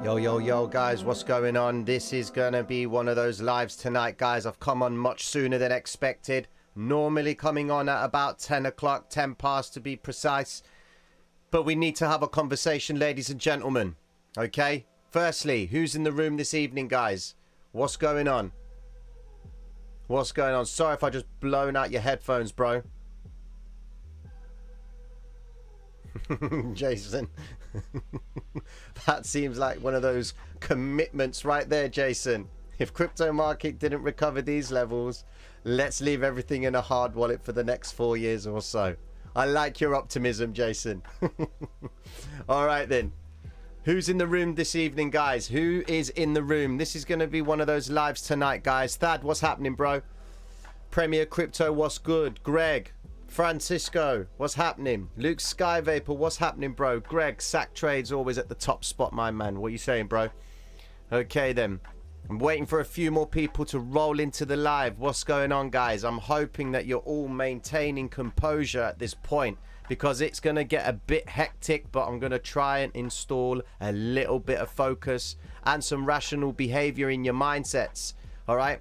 Yo, yo, yo, guys, what's going on? This is gonna be one of those lives tonight, guys. I've come on much sooner than expected. Normally coming on at about 10 o'clock, 10 past to be precise. But we need to have a conversation, ladies and gentlemen. Okay? Firstly, who's in the room this evening, guys? What's going on? What's going on? Sorry if I just blown out your headphones, bro. Jason. That seems like one of those commitments right there, Jason. If crypto market didn't recover these levels, let's leave everything in a hard wallet for the next 4 years or so. I like your optimism, Jason. All right, then. Who's in the room this evening, guys? Who is in the room? This is going to be one of those lives tonight, guys. Thad, what's happening, bro? Premier Crypto, what's good? Greg. Francisco, what's happening? Luke Skyvapor, what's happening, bro? Greg, Sack Trades, always at the top spot, my man. What are you saying, bro? Okay, then. I'm waiting for a few more people to roll into the live. What's going on, guys? I'm hoping that you're all maintaining composure at this point because it's going to get a bit hectic, but I'm going to try and install a little bit of focus and some rational behavior in your mindsets, all right?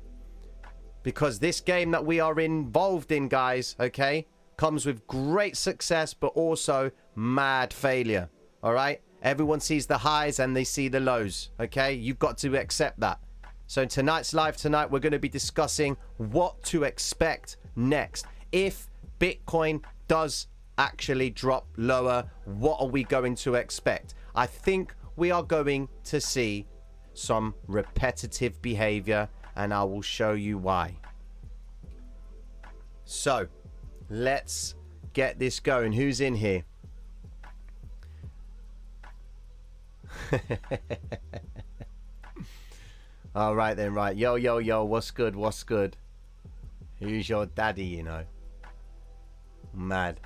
Because this game that we are involved in, guys, okay, comes with great success, but also mad failure. All right. Everyone sees the highs and they see the lows. Okay. You've got to accept that. So in tonight's live tonight, we're going to be discussing what to expect next. If Bitcoin does actually drop lower, what are we going to expect? I think we are going to see some repetitive behavior, and I will show you why. So let's get this going. Who's in here? All right then, right. Yo, yo, yo. What's good? What's good? Who's your daddy, you know? Mad.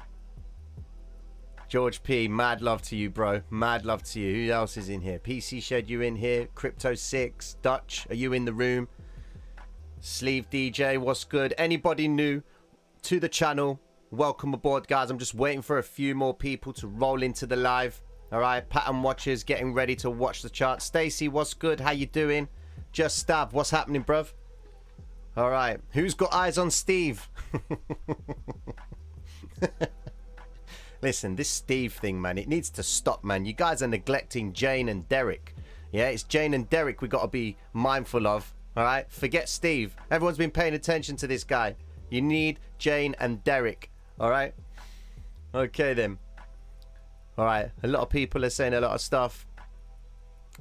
George P, mad love to you, bro. Mad love to you. Who else is in here? PC Shed, you in here? Crypto 6. Dutch, are you in the room? Sleeve DJ, what's good? Anybody new to the channel, welcome aboard, guys. I'm just waiting for a few more people to roll into the live. All right, pattern watchers getting ready to watch the chart. Stacy, what's good? How you doing? Just Stab, what's happening, bruv? All right, who's got eyes on Steve? Listen, this Steve thing, man, it needs to stop, man. You guys are neglecting Jane and Derek. Yeah, it's Jane and Derek we got to be mindful of. All right, forget Steve. Everyone's been paying attention to this guy. You need Jane and Derek. All right. Okay, then. All right. A lot of people are saying a lot of stuff.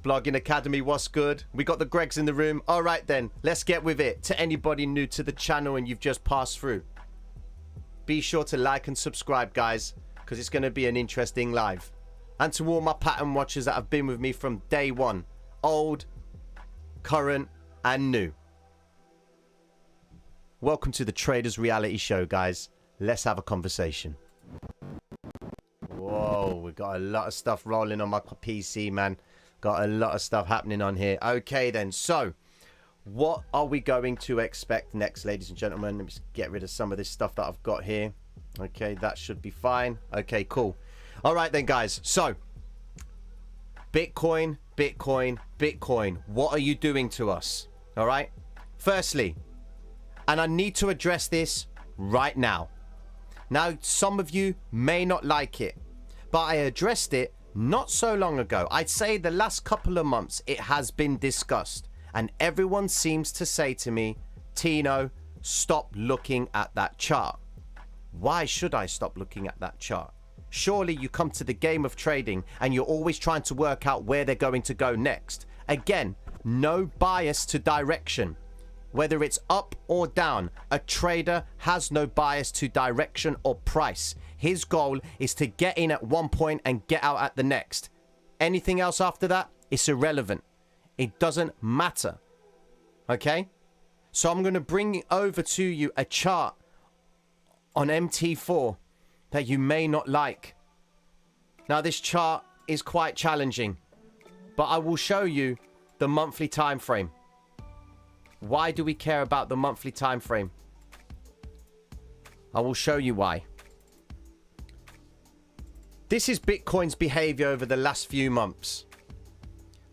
Blogging Academy, what's good? We got the Gregs in the room. All right, then. Let's get with it. To anybody new to the channel and you've just passed through, be sure to like and subscribe, guys, because it's going to be an interesting live. And to all my pattern watchers that have been with me from day one, old, current, and new. Welcome to the Traders Reality Show, guys. Let's have a conversation. Whoa, we got a lot of stuff rolling on my PC, man. Got a lot of stuff happening on here. Okay, then. So, what are we going to expect next, ladies and gentlemen? Let me just get rid of some of this stuff that I've got here. Okay, that should be fine. Okay, cool. All right, then, guys. So, Bitcoin, Bitcoin, Bitcoin. What are you doing to us? All right. Firstly, and I need to address this right now. Now, some of you may not like it, but I addressed it not so long ago. I'd say the last couple of months it has been discussed, and everyone seems to say to me, Tino, stop looking at that chart. Why should I stop looking at that chart? Surely you come to the game of trading and you're always trying to work out where they're going to go next. Again, no bias to direction. Whether it's up or down, a trader has no bias to direction or price. His goal is to get in at one point and get out at the next. Anything else after that, it's irrelevant. It doesn't matter. Okay? So I'm going to bring over to you a chart on MT4 that you may not like. Now, this chart is quite challenging, but I will show you the monthly time frame. Why do we care about the monthly time frame? I will show you why. This is Bitcoin's behavior over the last few months.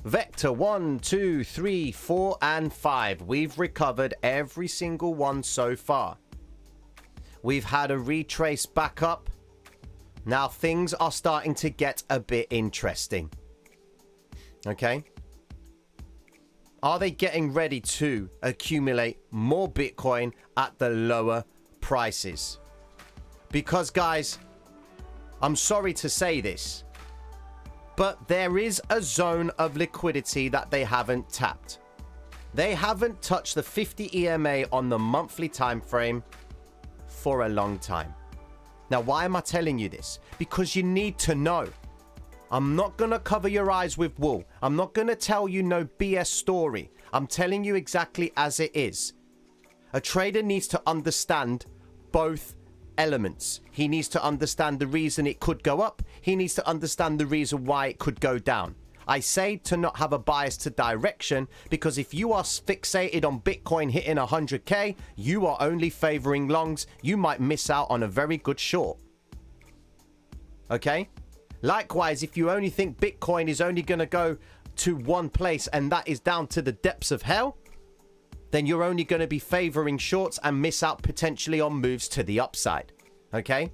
Vector 1, 2, 3, 4, and 5. We've recovered every single one so far. We've had a retrace back up. Now things are starting to get a bit interesting. Okay. Are they getting ready to accumulate more Bitcoin at the lower prices? Because guys, I'm sorry to say this, but there is a zone of liquidity that they haven't tapped. They haven't touched the 50 EMA on the monthly time frame for a long time. Now, why am I telling you this? Because you need to know. I'm not going to cover your eyes with wool. I'm not going to tell you no BS story. I'm telling you exactly as it is. A trader needs to understand both elements. He needs to understand the reason it could go up. He needs to understand the reason why it could go down. I say to not have a bias to direction, because if you are fixated on Bitcoin hitting 100K, you are only favoring longs. You might miss out on a very good short. Okay? Likewise, if you only think Bitcoin is only going to go to one place and that is down to the depths of hell, then you're only going to be favoring shorts and miss out potentially on moves to the upside. Okay?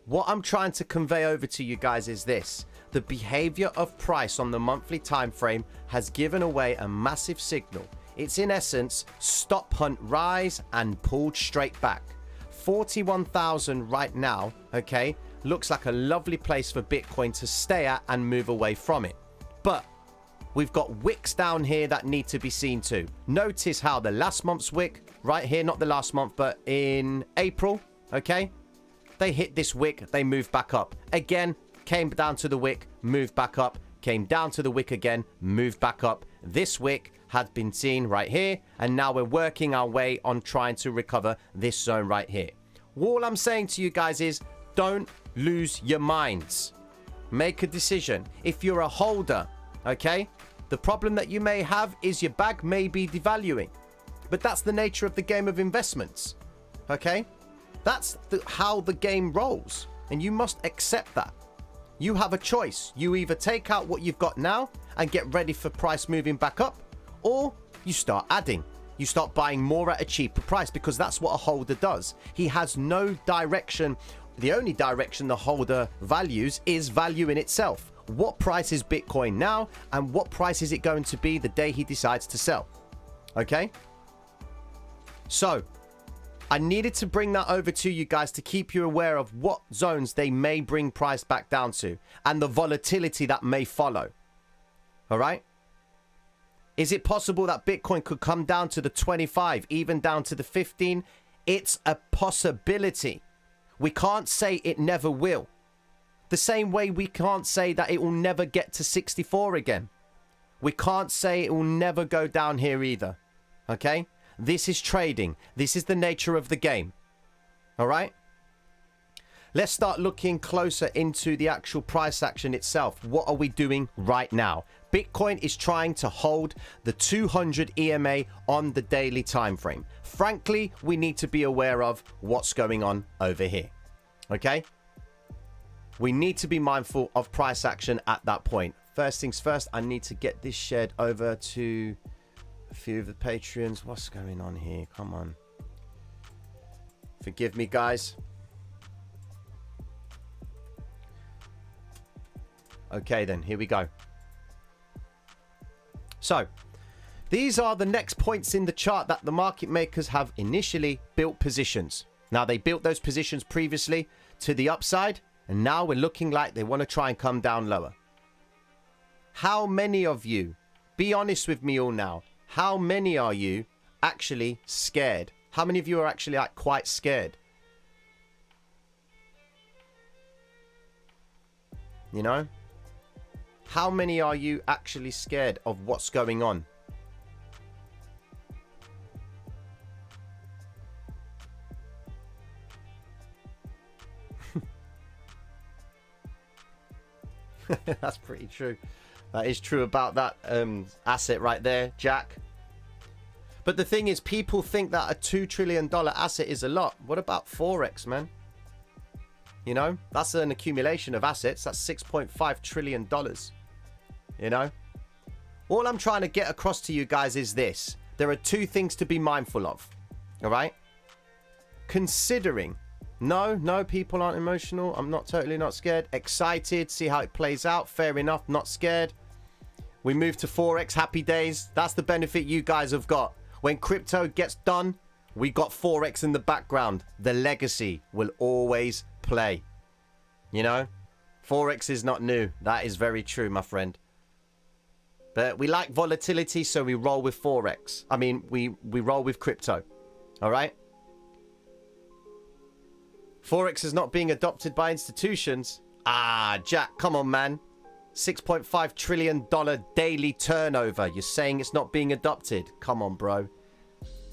What I'm trying to convey over to you guys is this. The behavior of price on the monthly time frame has given away a massive signal. It's in essence stop hunt rise and pulled straight back. 41,000 right now, okay, looks like a lovely place for Bitcoin to stay at and move away from it. But we've got wicks down here that need to be seen too. Notice how the last month's wick, right here, not the last month, but in April, okay, they hit this wick, they moved back up. Again, came down to the wick, moved back up, came down to the wick again, moved back up. This wick had been seen right here, and now we're working our way on trying to recover this zone right here. All I'm saying to you guys is don't lose your minds. Make a decision. If you're a holder, okay, the problem that you may have is your bag may be devaluing, but that's the nature of the game of investments, okay? That's how the game rolls, and you must accept that. You have a choice. You either take out what you've got now and get ready for price moving back up, or you start adding. You start buying more at a cheaper price, because that's what a holder does. He has no direction. The only direction the holder values is value in itself. What price is Bitcoin now, and what price is it going to be the day he decides to sell? Okay? So I needed to bring that over to you guys to keep you aware of what zones they may bring price back down to and the volatility that may follow. All right? Is it possible that Bitcoin could come down to the 25, even down to the 15? It's a possibility. We can't say it never will. The same way we can't say that it will never get to 64 again. We can't say it will never go down here either. Okay? This is trading. This is the nature of the game. All right? Let's start looking closer into the actual price action itself. What are we doing right now? Bitcoin is trying to hold the 200 EMA on the daily time frame. Frankly, we need to be aware of what's going on over here. Okay? We need to be mindful of price action at that point. First things first, I need to get this shared over to a few of the Patreons. What's going on here? Come on. Forgive me, guys. Okay, then. Here we go. So, these are the next points in the chart that the market makers have initially built positions. Now, they built those positions previously to the upside, and now we're looking like they want to try and come down lower. How many of you, be honest with me all now, how many are you actually scared? How many of you are actually like quite scared? You know? How many are you actually scared of what's going on? That's pretty true. That is true about that asset right there, Jack. But the thing is, people think that a $2 trillion asset is a lot. What about Forex, man? You know, that's an accumulation of assets. That's $6.5 trillion. You know, All I'm trying to get across to you guys is this. There are two things to be mindful of. All right? Considering. No, people aren't emotional. I'm totally not scared. Excited. See how it plays out. Fair enough. Not scared. We move to Forex. Happy days. That's the benefit you guys have got. When crypto gets done, we got Forex in the background. The legacy will always play. You know? Forex is not new. That is very true, my friend. But we like volatility, so we roll with Forex. I mean, we roll with crypto. All right? Forex is not being adopted by institutions. Ah, Jack, come on, man. $6.5 trillion daily turnover. You're saying it's not being adopted? Come on, bro.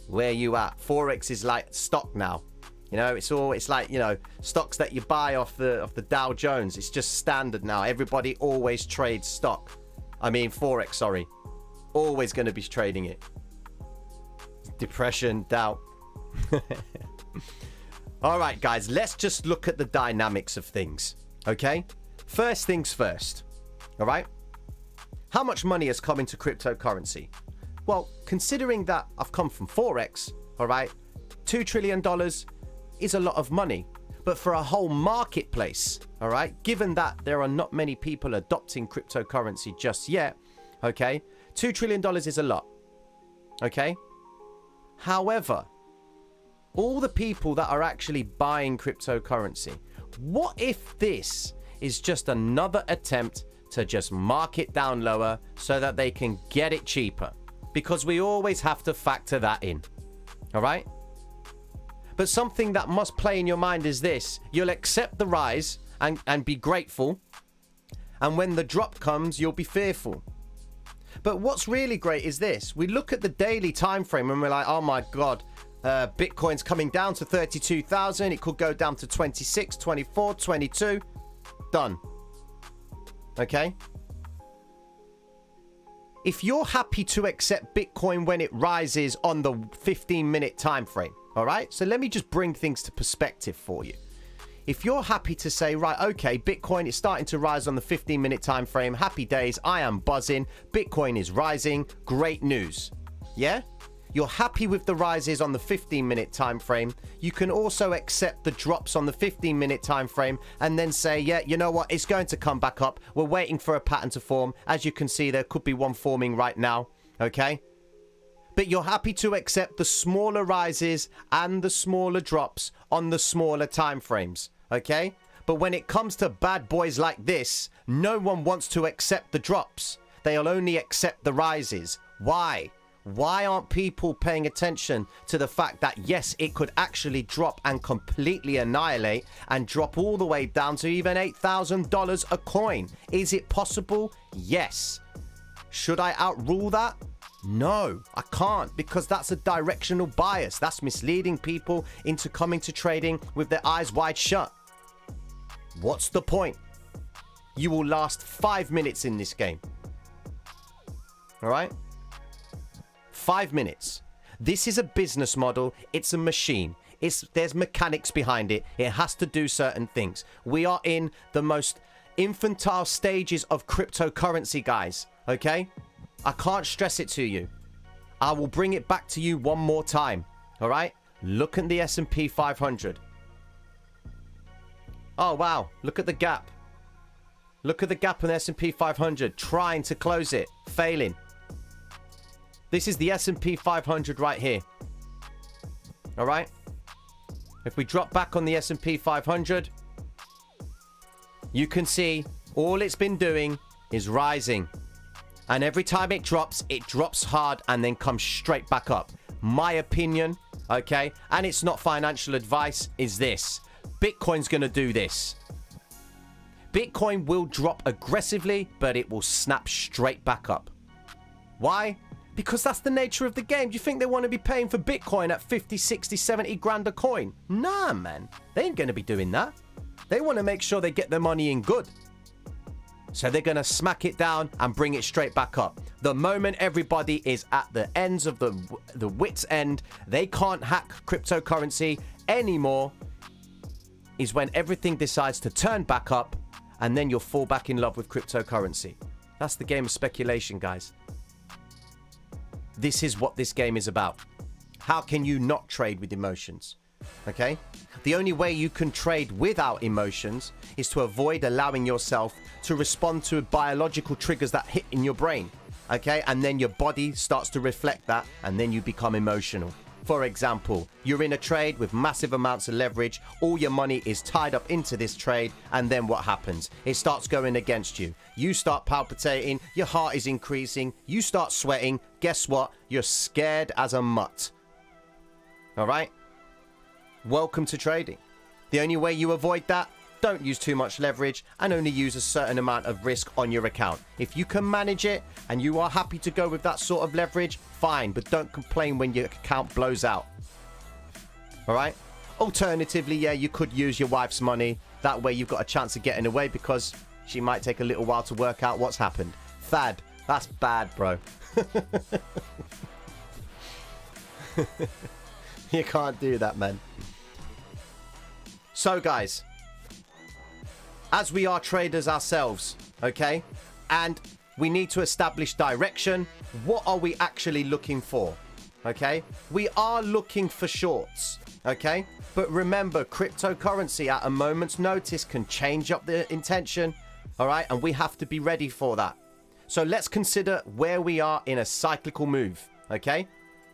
Where you at? Forex is like stock now. You know, it's like, you know, stocks that you buy off the Dow Jones. It's just standard now. Everybody always trades stock. I mean, Forex, sorry. Always going to be trading it. Depression, doubt. All right, guys, let's just look at the dynamics of things. Okay? First things first. All right? How much money has come into cryptocurrency? Well, considering that I've come from Forex, all right, $2 trillion is a lot of money. But for a whole marketplace, all right, given that there are not many people adopting cryptocurrency just yet, okay, $2 trillion is a lot, okay? However, all the people that are actually buying cryptocurrency, what if this is just another attempt to just mark it down lower so that they can get it cheaper? Because we always have to factor that in, all right? But something that must play in your mind is this. You'll accept the rise and be grateful. And when the drop comes, you'll be fearful. But what's really great is this. We look at the daily time frame and we're like, oh my God, Bitcoin's coming down to 32,000. It could go down to 26, 24, 22. Done. Okay? If you're happy to accept Bitcoin when it rises on the 15-minute time frame, all right? So let me just bring things to perspective for you. If you're happy to say, right, okay, Bitcoin is starting to rise on the 15-minute time frame. Happy days. I am buzzing. Bitcoin is rising. Great news. Yeah? You're happy with the rises on the 15-minute time frame. You can also accept the drops on the 15-minute time frame and then say, yeah, you know what? It's going to come back up. We're waiting for a pattern to form. As you can see, there could be one forming right now. Okay? But you're happy to accept the smaller rises and the smaller drops on the smaller time frames. Okay? But when it comes to bad boys like this, no one wants to accept the drops. They'll only accept the rises. Why? Why aren't people paying attention to the fact that, yes, it could actually drop and completely annihilate and drop all the way down to even $8,000 a coin? Is it possible? Yes. Should I outrule that? No, I can't, because that's a directional bias. That's misleading people into coming to trading with their eyes wide shut. What's the point? You will last 5 minutes in this game. All right? 5 minutes. This is a business model. It's a machine. There's mechanics behind it. It has to do certain things. We are in the most infantile stages of cryptocurrency, guys. Okay? I can't stress it to you. I will bring it back to you one more time. All right? Look at the S&P 500. Oh, wow. Look at the gap. Look at the gap in the S&P 500. Trying to close it. Failing. This is the S&P 500 right here. All right? If we drop back on the S&P 500, you can see all it's been doing is rising. And every time it drops hard and then comes straight back up. My opinion, okay, and it's not financial advice, is this. Bitcoin's going to do this. Bitcoin will drop aggressively, but it will snap straight back up. Why? Because that's the nature of the game. Do you think they want to be paying for Bitcoin at 50, 60, 70 grand a coin? Nah, man. They ain't going to be doing that. They want to make sure they get their money in good. So they're going to smack it down and bring it straight back up. The moment everybody is at the ends of the wit's end, they can't hack cryptocurrency anymore, is when everything decides to turn back up, and then you'll fall back in love with cryptocurrency. That's the game of speculation, guys. This is what this game is about. How can you not trade with emotions? Okay? The only way you can trade without emotions is to avoid allowing yourself to respond to biological triggers that hit in your brain. Okay? And then your body starts to reflect that, and then you become emotional. For example, you're in a trade with massive amounts of leverage, all your money is tied up into this trade, and then what happens? It starts going against you. You start palpitating, your heart is increasing, you start sweating. Guess what? You're scared as a mutt. All right? Welcome to trading. The only way you avoid that, don't use too much leverage and only use a certain amount of risk on your account. If you can manage it and you are happy to go with that sort of leverage, fine, but don't complain when your account blows out. All right? Alternatively, yeah, you could use your wife's money. That way you've got a chance of getting away because she might take a little while to work out what's happened. Thad, that's bad, bro. You can't do that, man. So, guys, as we are traders ourselves, okay, and we need to establish direction, what are we actually looking for? Okay, we are looking for shorts, okay, but remember, cryptocurrency at a moment's notice can change up the intention, all right, and we have to be ready for that. So let's consider where we are in a cyclical move, okay.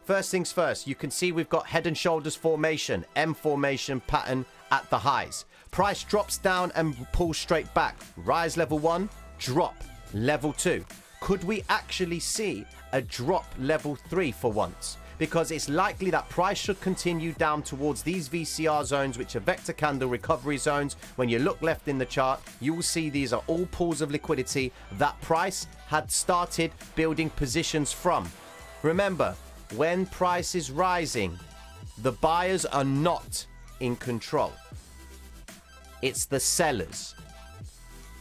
First things first, you can see we've got head and shoulders formation, M formation pattern at the highs. Price drops down and pulls straight back. Rise level 1, drop level 2. Could we actually see a drop level 3 for once? Because it's likely that price should continue down towards these VCR zones, which are vector candle recovery zones. When you look left in the chart, you will see these are all pools of liquidity that price had started building positions from. Remember, when price is rising, the buyers are not in control. It's the sellers.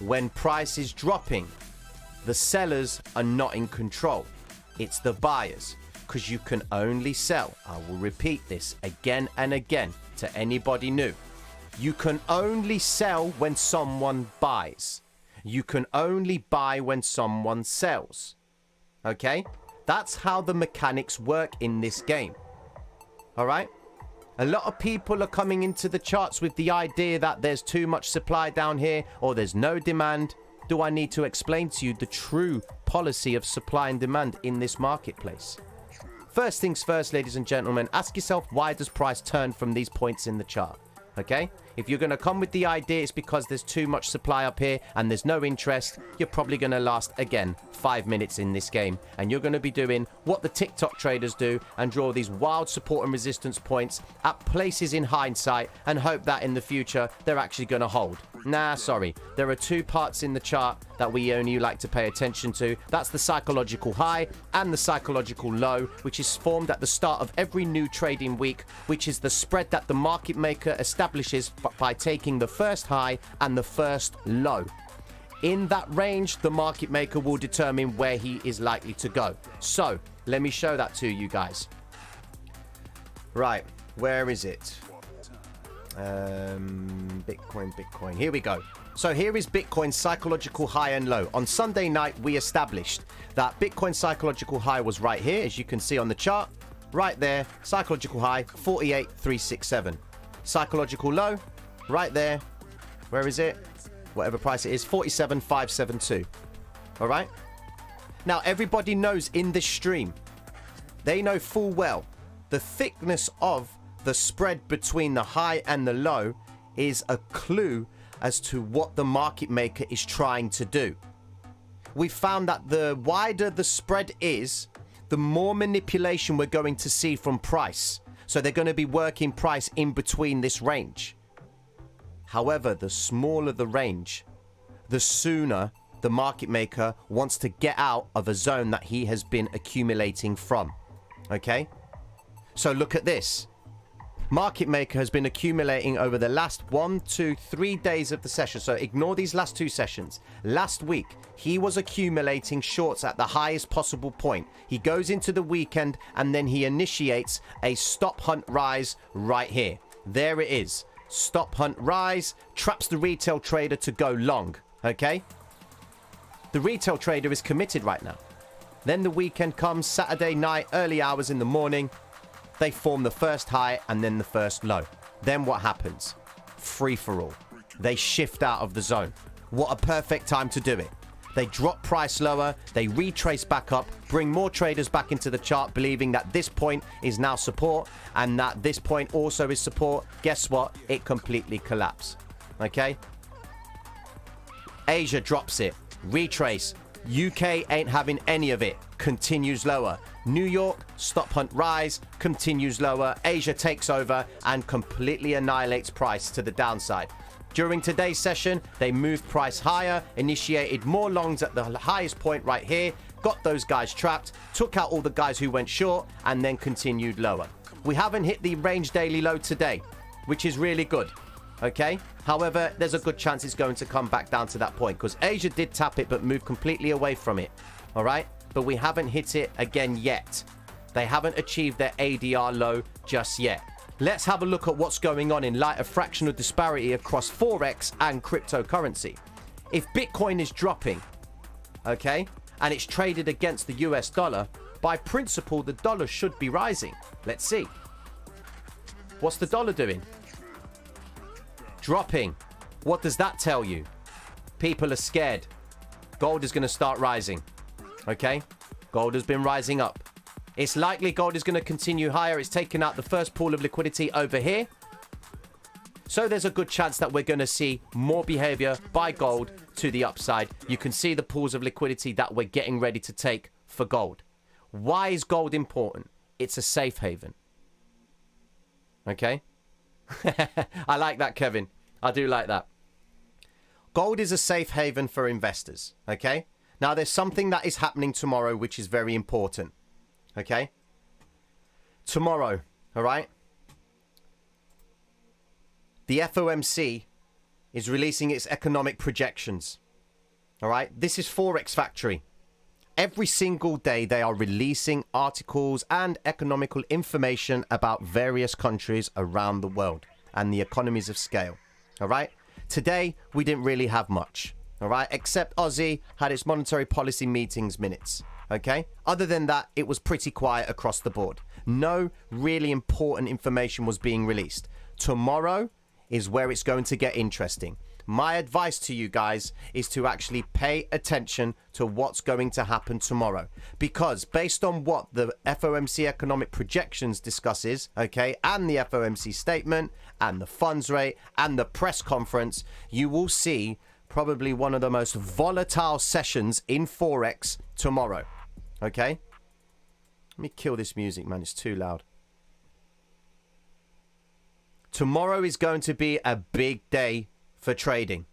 When price is dropping, the sellers are not in control. It's the buyers, because you can only sell. I will repeat this again and again to anybody new. You can only sell when someone buys. You can only buy when someone sells. Okay? That's how the mechanics work in this game. All right? A lot of people are coming into the charts with the idea that there's too much supply down here or there's no demand. Do I need to explain to you the true policy of supply and demand in this marketplace? First things first, ladies and gentlemen, ask yourself, why does price turn from these points in the chart? Okay? If you're going to come with the idea it's because there's too much supply up here and there's no interest, you're probably going to last, again, 5 minutes in this game. And you're going to be doing what the TikTok traders do and draw these wild support and resistance points at places in hindsight and hope that in the future they're actually going to hold. Nah, sorry. There are two parts in the chart that we only like to pay attention to. That's the psychological high and the psychological low, which is formed at the start of every new trading week, which is the spread that the market maker establishes by taking the first high and the first low. In that range, the market maker will determine where he is likely to go. So let me show that to you guys. Right, where is it? Bitcoin. Here we go. So here is Bitcoin's psychological high and low. On Sunday night, we established that Bitcoin's psychological high was right here, as you can see on the chart. Right there, psychological high, 48,367. Psychological low, right there. Where is it? Whatever price it is, 47,572. All right? Now, everybody knows in this stream, they know full well the thickness of the spread between the high and the low is a clue as to what the market maker is trying to do. We found that the wider the spread is, the more manipulation we're going to see from price. So they're going to be working price in between this range. However, the smaller the range, the sooner the market maker wants to get out of a zone that he has been accumulating from. Okay? So look at this. Market maker has been accumulating over the last 1, 2, 3 days of the session. So ignore these last 2 sessions. Last week, he was accumulating shorts at the highest possible point. He goes into the weekend and then he initiates a stop hunt rise right here. There it is. Stop hunt rise, traps the retail trader to go long. Okay? The retail trader is committed right now. Then the weekend comes, Saturday night, early hours in the morning. They form the first high and then the first low. Then what happens? Free for all. They shift out of the zone. What a perfect time to do it. They drop price lower, they retrace back up, bring more traders back into the chart, believing that this point is now support and that this point also is support. Guess what? It completely collapsed. Okay? Asia drops it. Retrace. UK ain't having any of it. Continues lower. New York, stop hunt rise, continues lower. Asia takes over and completely annihilates price to the downside. During today's session, they moved price higher, initiated more longs at the highest point right here, got those guys trapped, took out all the guys who went short, and then continued lower. We haven't hit the range daily low today, which is really good. Okay? However, there's a good chance it's going to come back down to that point because Asia did tap it but moved completely away from it. All right? But we haven't hit it again yet. They haven't achieved their ADR low just yet. Let's have a look at what's going on in light of fractional disparity across Forex and cryptocurrency. If Bitcoin is dropping, okay, and it's traded against the US dollar, by principle, the dollar should be rising. Let's see. What's the dollar doing? Dropping. What does that tell you? People are scared. Gold is going to start rising. Okay? Gold has been rising up. It's likely gold is going to continue higher. It's taken out the first pool of liquidity over here. So there's a good chance that we're going to see more behavior by gold to the upside. You can see the pools of liquidity that we're getting ready to take for gold. Why is gold important? It's a safe haven. Okay? I like that, Kevin. I do like that. Gold is a safe haven for investors. Okay? Now, there's something that is happening tomorrow which is very important. Okay? Tomorrow, all right? The FOMC is releasing its economic projections. All right? This is Forex Factory. Every single day they are releasing articles and economical information about various countries around the world and the economies of scale. All right? Today, we didn't really have much. All right? Except Aussie had its monetary policy meetings minutes. Okay? Other than that, it was pretty quiet across the board. No really important information was being released. Tomorrow is where it's going to get interesting. My advice to you guys is to actually pay attention to what's going to happen tomorrow. Because based on what the FOMC economic projections discusses, okay, and the FOMC statement, and the funds rate, and the press conference, you will see probably one of the most volatile sessions in Forex tomorrow. Okay? Let me kill this music, man. It's too loud. Tomorrow is going to be a big day for trading.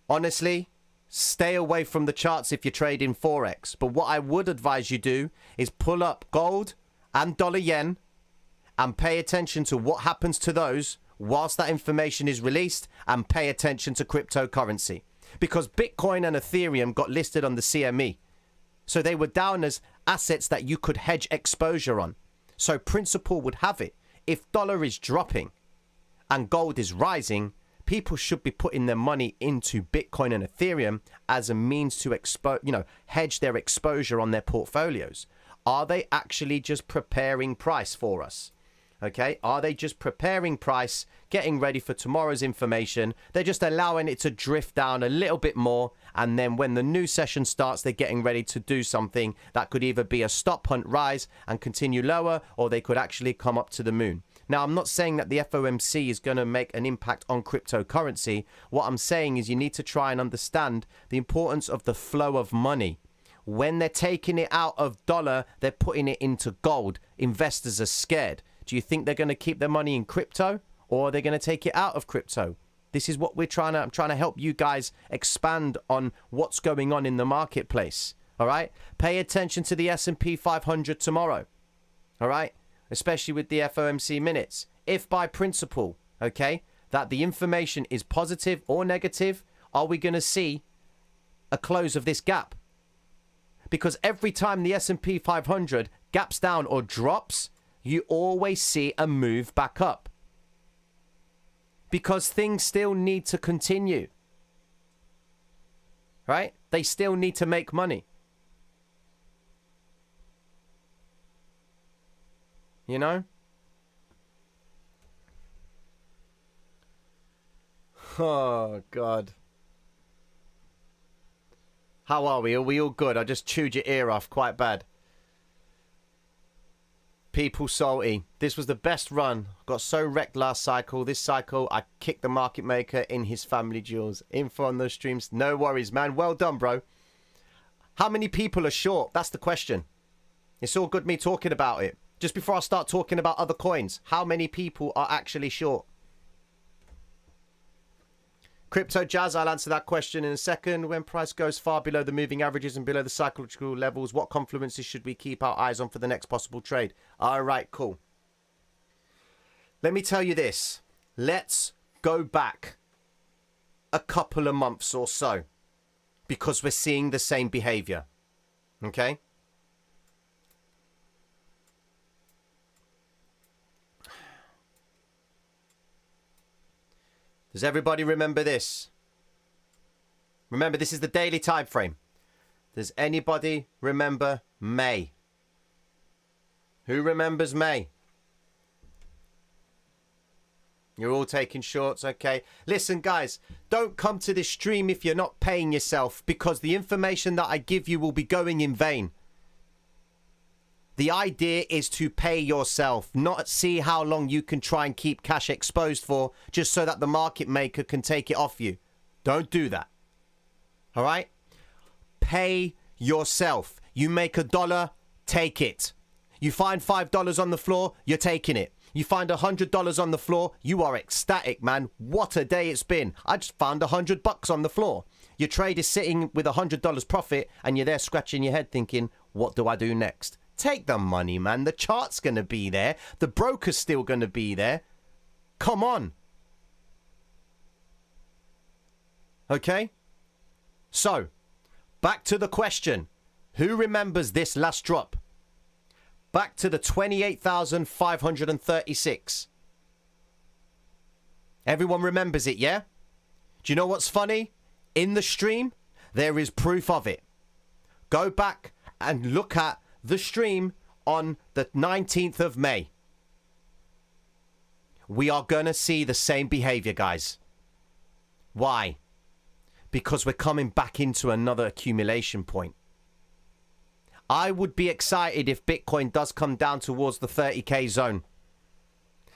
Honestly, stay away from the charts if you're trading Forex. But what I would advise you do is pull up gold and dollar yen and pay attention to what happens to those whilst that information is released, and pay attention to cryptocurrency. Because Bitcoin and Ethereum got listed on the CME. So they were down as assets that you could hedge exposure on. So principle would have it. If dollar is dropping and gold is rising, people should be putting their money into Bitcoin and Ethereum as a means to hedge their exposure on their portfolios. Are they actually just preparing price for us? Okay, are they just preparing price, getting ready for tomorrow's information? They're just allowing it to drift down a little bit more, and then when the new session starts, they're getting ready to do something that could either be a stop hunt rise and continue lower, or they could actually come up to the moon. Now, I'm not saying that the FOMC is going to make an impact on cryptocurrency. What I'm saying is you need to try and understand the importance of the flow of money. When they're taking it out of dollar, they're putting it into gold. Investors are scared. Do you think they're going to keep their money in crypto, or are they going to take it out of crypto? This is what I'm trying to help you guys expand on what's going on in the marketplace. All right? Pay attention to the S&P 500 tomorrow. All right? Especially with the FOMC minutes. If by principle, okay, that the information is positive or negative, are we going to see a close of this gap? Because every time the S&P 500 gaps down or drops, you always see a move back up. Because things still need to continue. Right? They still need to make money. You know? Oh, God. How are we? Are we all good? I just chewed your ear off quite bad. People salty. This was the best run. Got so wrecked last cycle. This cycle, I kicked the market maker in his family jewels. Info on those streams. No worries, man. Well done, bro. How many people are short? That's the question. It's all good me talking about it. Just before I start talking about other coins, how many people are actually short? Crypto Jazz, I'll answer that question in a second. When price goes far below the moving averages and below the cyclical levels, what confluences should we keep our eyes on for the next possible trade? All right, cool. Let me tell you this. Let's go back a couple of months or so because we're seeing the same behavior. Okay? Does everybody remember this? Remember, this is the daily time frame. Does anybody remember May? Who remembers May? You're all taking shorts, okay. Listen, guys, don't come to this stream if you're not paying yourself because the information that I give you will be going in vain. The idea is to pay yourself, not see how long you can try and keep cash exposed for just so that the market maker can take it off you. Don't do that. All right? Pay yourself. You make $1, take it. You find $5 on the floor, you're taking it. You find $100 on the floor, you are ecstatic, man. What a day it's been. I just found $100 on the floor. Your trade is sitting with $100 profit and you're there scratching your head thinking, what do I do next? Take the money, man. The chart's going to be there. The broker's still going to be there. Come on. Okay? So, back to the question. Who remembers this last drop? Back to the 28,536. Everyone remembers it, yeah? Do you know what's funny? In the stream, there is proof of it. Go back and look at the stream on the 19th of May. We are going to see the same behavior, guys. Why? Because we're coming back into another accumulation point. I would be excited if Bitcoin does come down towards the 30k zone.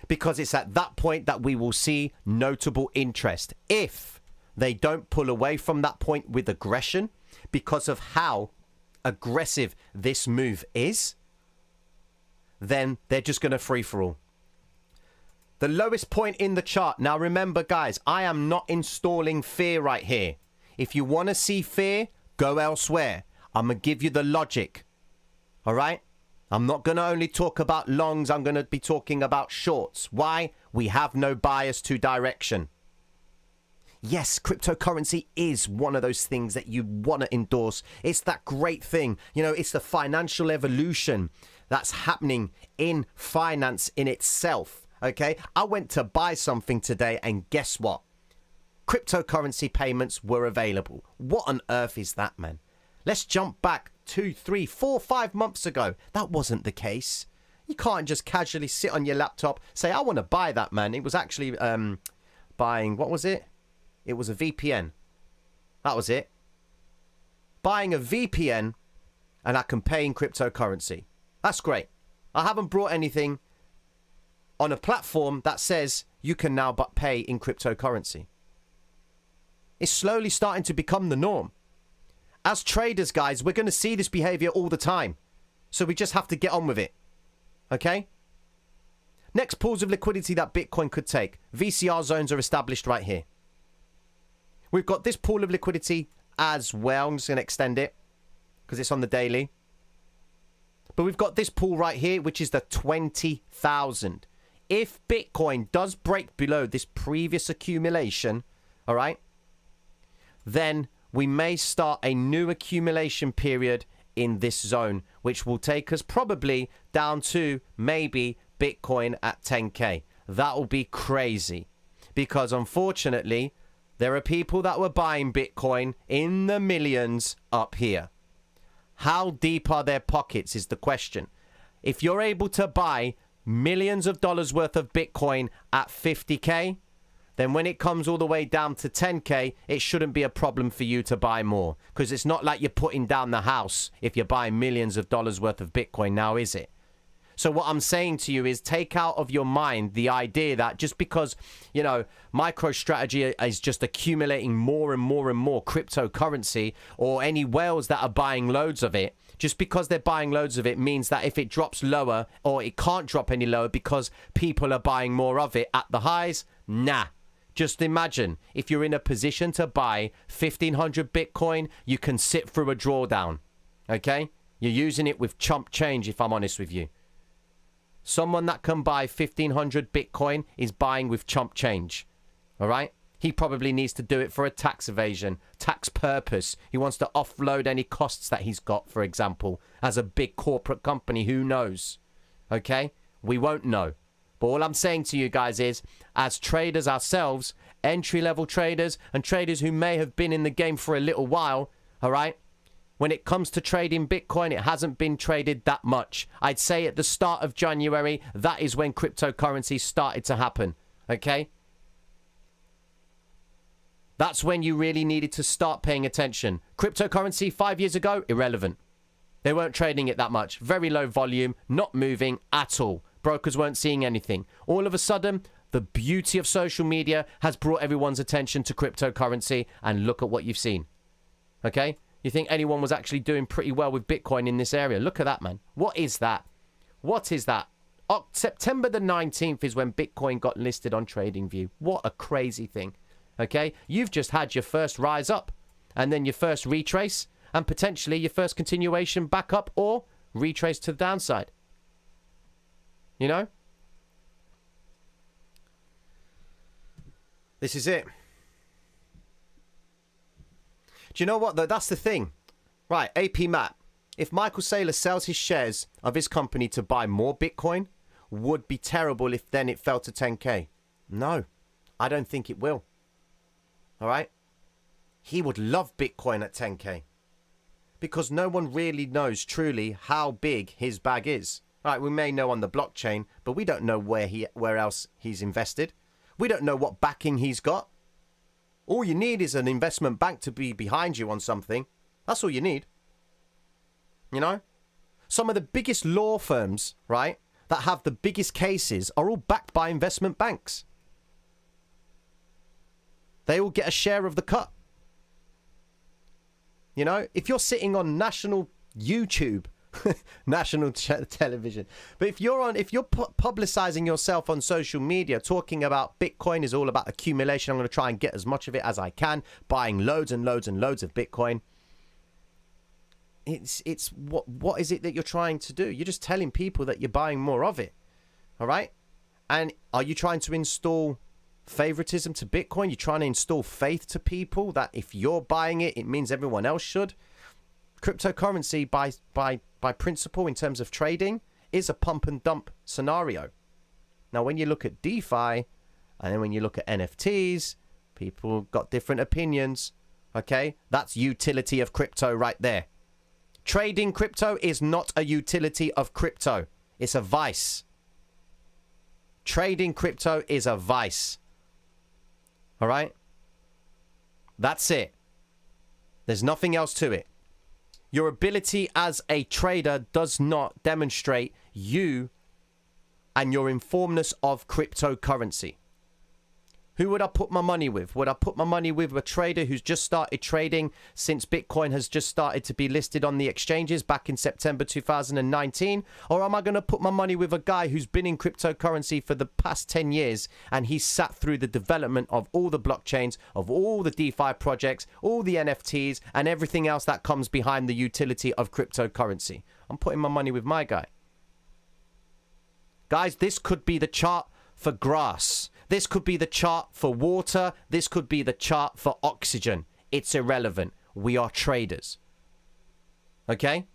Because it's at that point that we will see notable interest. If they don't pull away from that point with aggression because of how aggressive this move is, then they're just going to free for all. The lowest point in the chart. Now remember, guys, I am not installing fear right here. If you want to see fear, go elsewhere. I'm going to give you the logic. All right? I'm not going to only talk about longs. I'm going to be talking about shorts. Why? We have no bias to direction. Yes, cryptocurrency is one of those things that you want to endorse. It's that great thing. You know, it's the financial evolution that's happening in finance in itself. Okay, I went to buy something today and guess what? Cryptocurrency payments were available. What on earth is that, man? Let's jump back 2, 3, 4, 5 months ago. That wasn't the case. You can't just casually sit on your laptop, say, I want to buy that, man. It was actually buying, what was it? It was a VPN. That was it. Buying a VPN and I can pay in cryptocurrency. That's great. I haven't brought anything on a platform that says you can now but pay in cryptocurrency. It's slowly starting to become the norm. As traders, guys, we're going to see this behavior all the time. So we just have to get on with it. Okay? Next pools of liquidity that Bitcoin could take. VCR zones are established right here. We've got this pool of liquidity as well. I'm just going to extend it because it's on the daily. But we've got this pool right here, which is the 20,000. If Bitcoin does break below this previous accumulation, all right, then we may start a new accumulation period in this zone, which will take us probably down to maybe Bitcoin at 10k. That will be crazy because unfortunately, there are people that were buying Bitcoin in the millions up here. How deep are their pockets is the question. If you're able to buy millions of dollars worth of Bitcoin at 50K, then when it comes all the way down to 10K, it shouldn't be a problem for you to buy more. Because it's not like you're putting down the house if you're buying millions of dollars worth of Bitcoin now, is it? So what I'm saying to you is take out of your mind the idea that just because, you know, MicroStrategy is just accumulating more and more and more cryptocurrency, or any whales that are buying loads of it, just because they're buying loads of it means that if it drops lower, or it can't drop any lower because people are buying more of it at the highs, nah. Just imagine if you're in a position to buy 1,500 Bitcoin, you can sit through a drawdown, okay? You're using it with chump change, if I'm honest with you. Someone that can buy 1,500 Bitcoin is buying with chump change, all right? He probably needs to do it for a tax evasion, tax purpose. He wants to offload any costs that he's got, for example, as a big corporate company. Who knows? Okay? We won't know. But all I'm saying to you guys is, as traders ourselves, entry-level traders and traders who may have been in the game for a little while, all right? When it comes to trading Bitcoin, it hasn't been traded that much. I'd say at the start of January, that is when cryptocurrency started to happen, okay? That's when you really needed to start paying attention. Cryptocurrency 5 years ago, irrelevant. They weren't trading it that much. Very low volume, not moving at all. Brokers weren't seeing anything. All of a sudden, the beauty of social media has brought everyone's attention to cryptocurrency, and look at what you've seen. Okay? You think anyone was actually doing pretty well with Bitcoin in this area? Look at that, man. What is that? What is that? September the 19th is when Bitcoin got listed on TradingView. What a crazy thing. Okay? You've just had your first rise up, and then your first retrace, and potentially your first continuation back up or retrace to the downside. You know? This is it. Do you know what, though? That's the thing. Right, AP Matt. If Michael Saylor sells his shares of his company to buy more Bitcoin, would be terrible if then it fell to 10K. No, I don't think it will. All right? He would love Bitcoin at 10K. Because no one really knows truly how big his bag is. All right, we may know on the blockchain, but we don't know where else he's invested. We don't know what backing he's got. All you need is an investment bank to be behind you on something. That's all you need. You know? Some of the biggest law firms, right, that have the biggest cases are all backed by investment banks. They all get a share of the cut. You know? If you're sitting on national YouTube, national television, but if you're publicizing yourself on social media, talking about Bitcoin is all about accumulation, I'm going to try and get as much of it as I can, buying loads and loads and loads of Bitcoin. It's what is it that you're trying to do? You're just telling people that you're buying more of it. All right? And are you trying to install favoritism to Bitcoin? You're trying to install faith to people that if you're buying it, it means everyone else should. Cryptocurrency by principle in terms of trading is a pump and dump scenario. Now, when you look at DeFi and then when you look at NFTs, people got different opinions. Okay? That's utility of crypto right there. Trading crypto is not a utility of crypto. It's a vice. Trading crypto is a vice. All right? That's it. There's nothing else to it. Your ability as a trader does not demonstrate you and your informedness of cryptocurrency. Who would I put my money with? Would I put my money with a trader who's just started trading since Bitcoin has just started to be listed on the exchanges back in September 2019? Or am I going to put my money with a guy who's been in cryptocurrency for the past 10 years and he's sat through the development of all the blockchains, of all the DeFi projects, all the NFTs and everything else that comes behind the utility of cryptocurrency? I'm putting my money with my guy. Guys, this could be the chart for grass. This could be the chart for water. This could be the chart for oxygen. It's irrelevant. We are traders. Okay?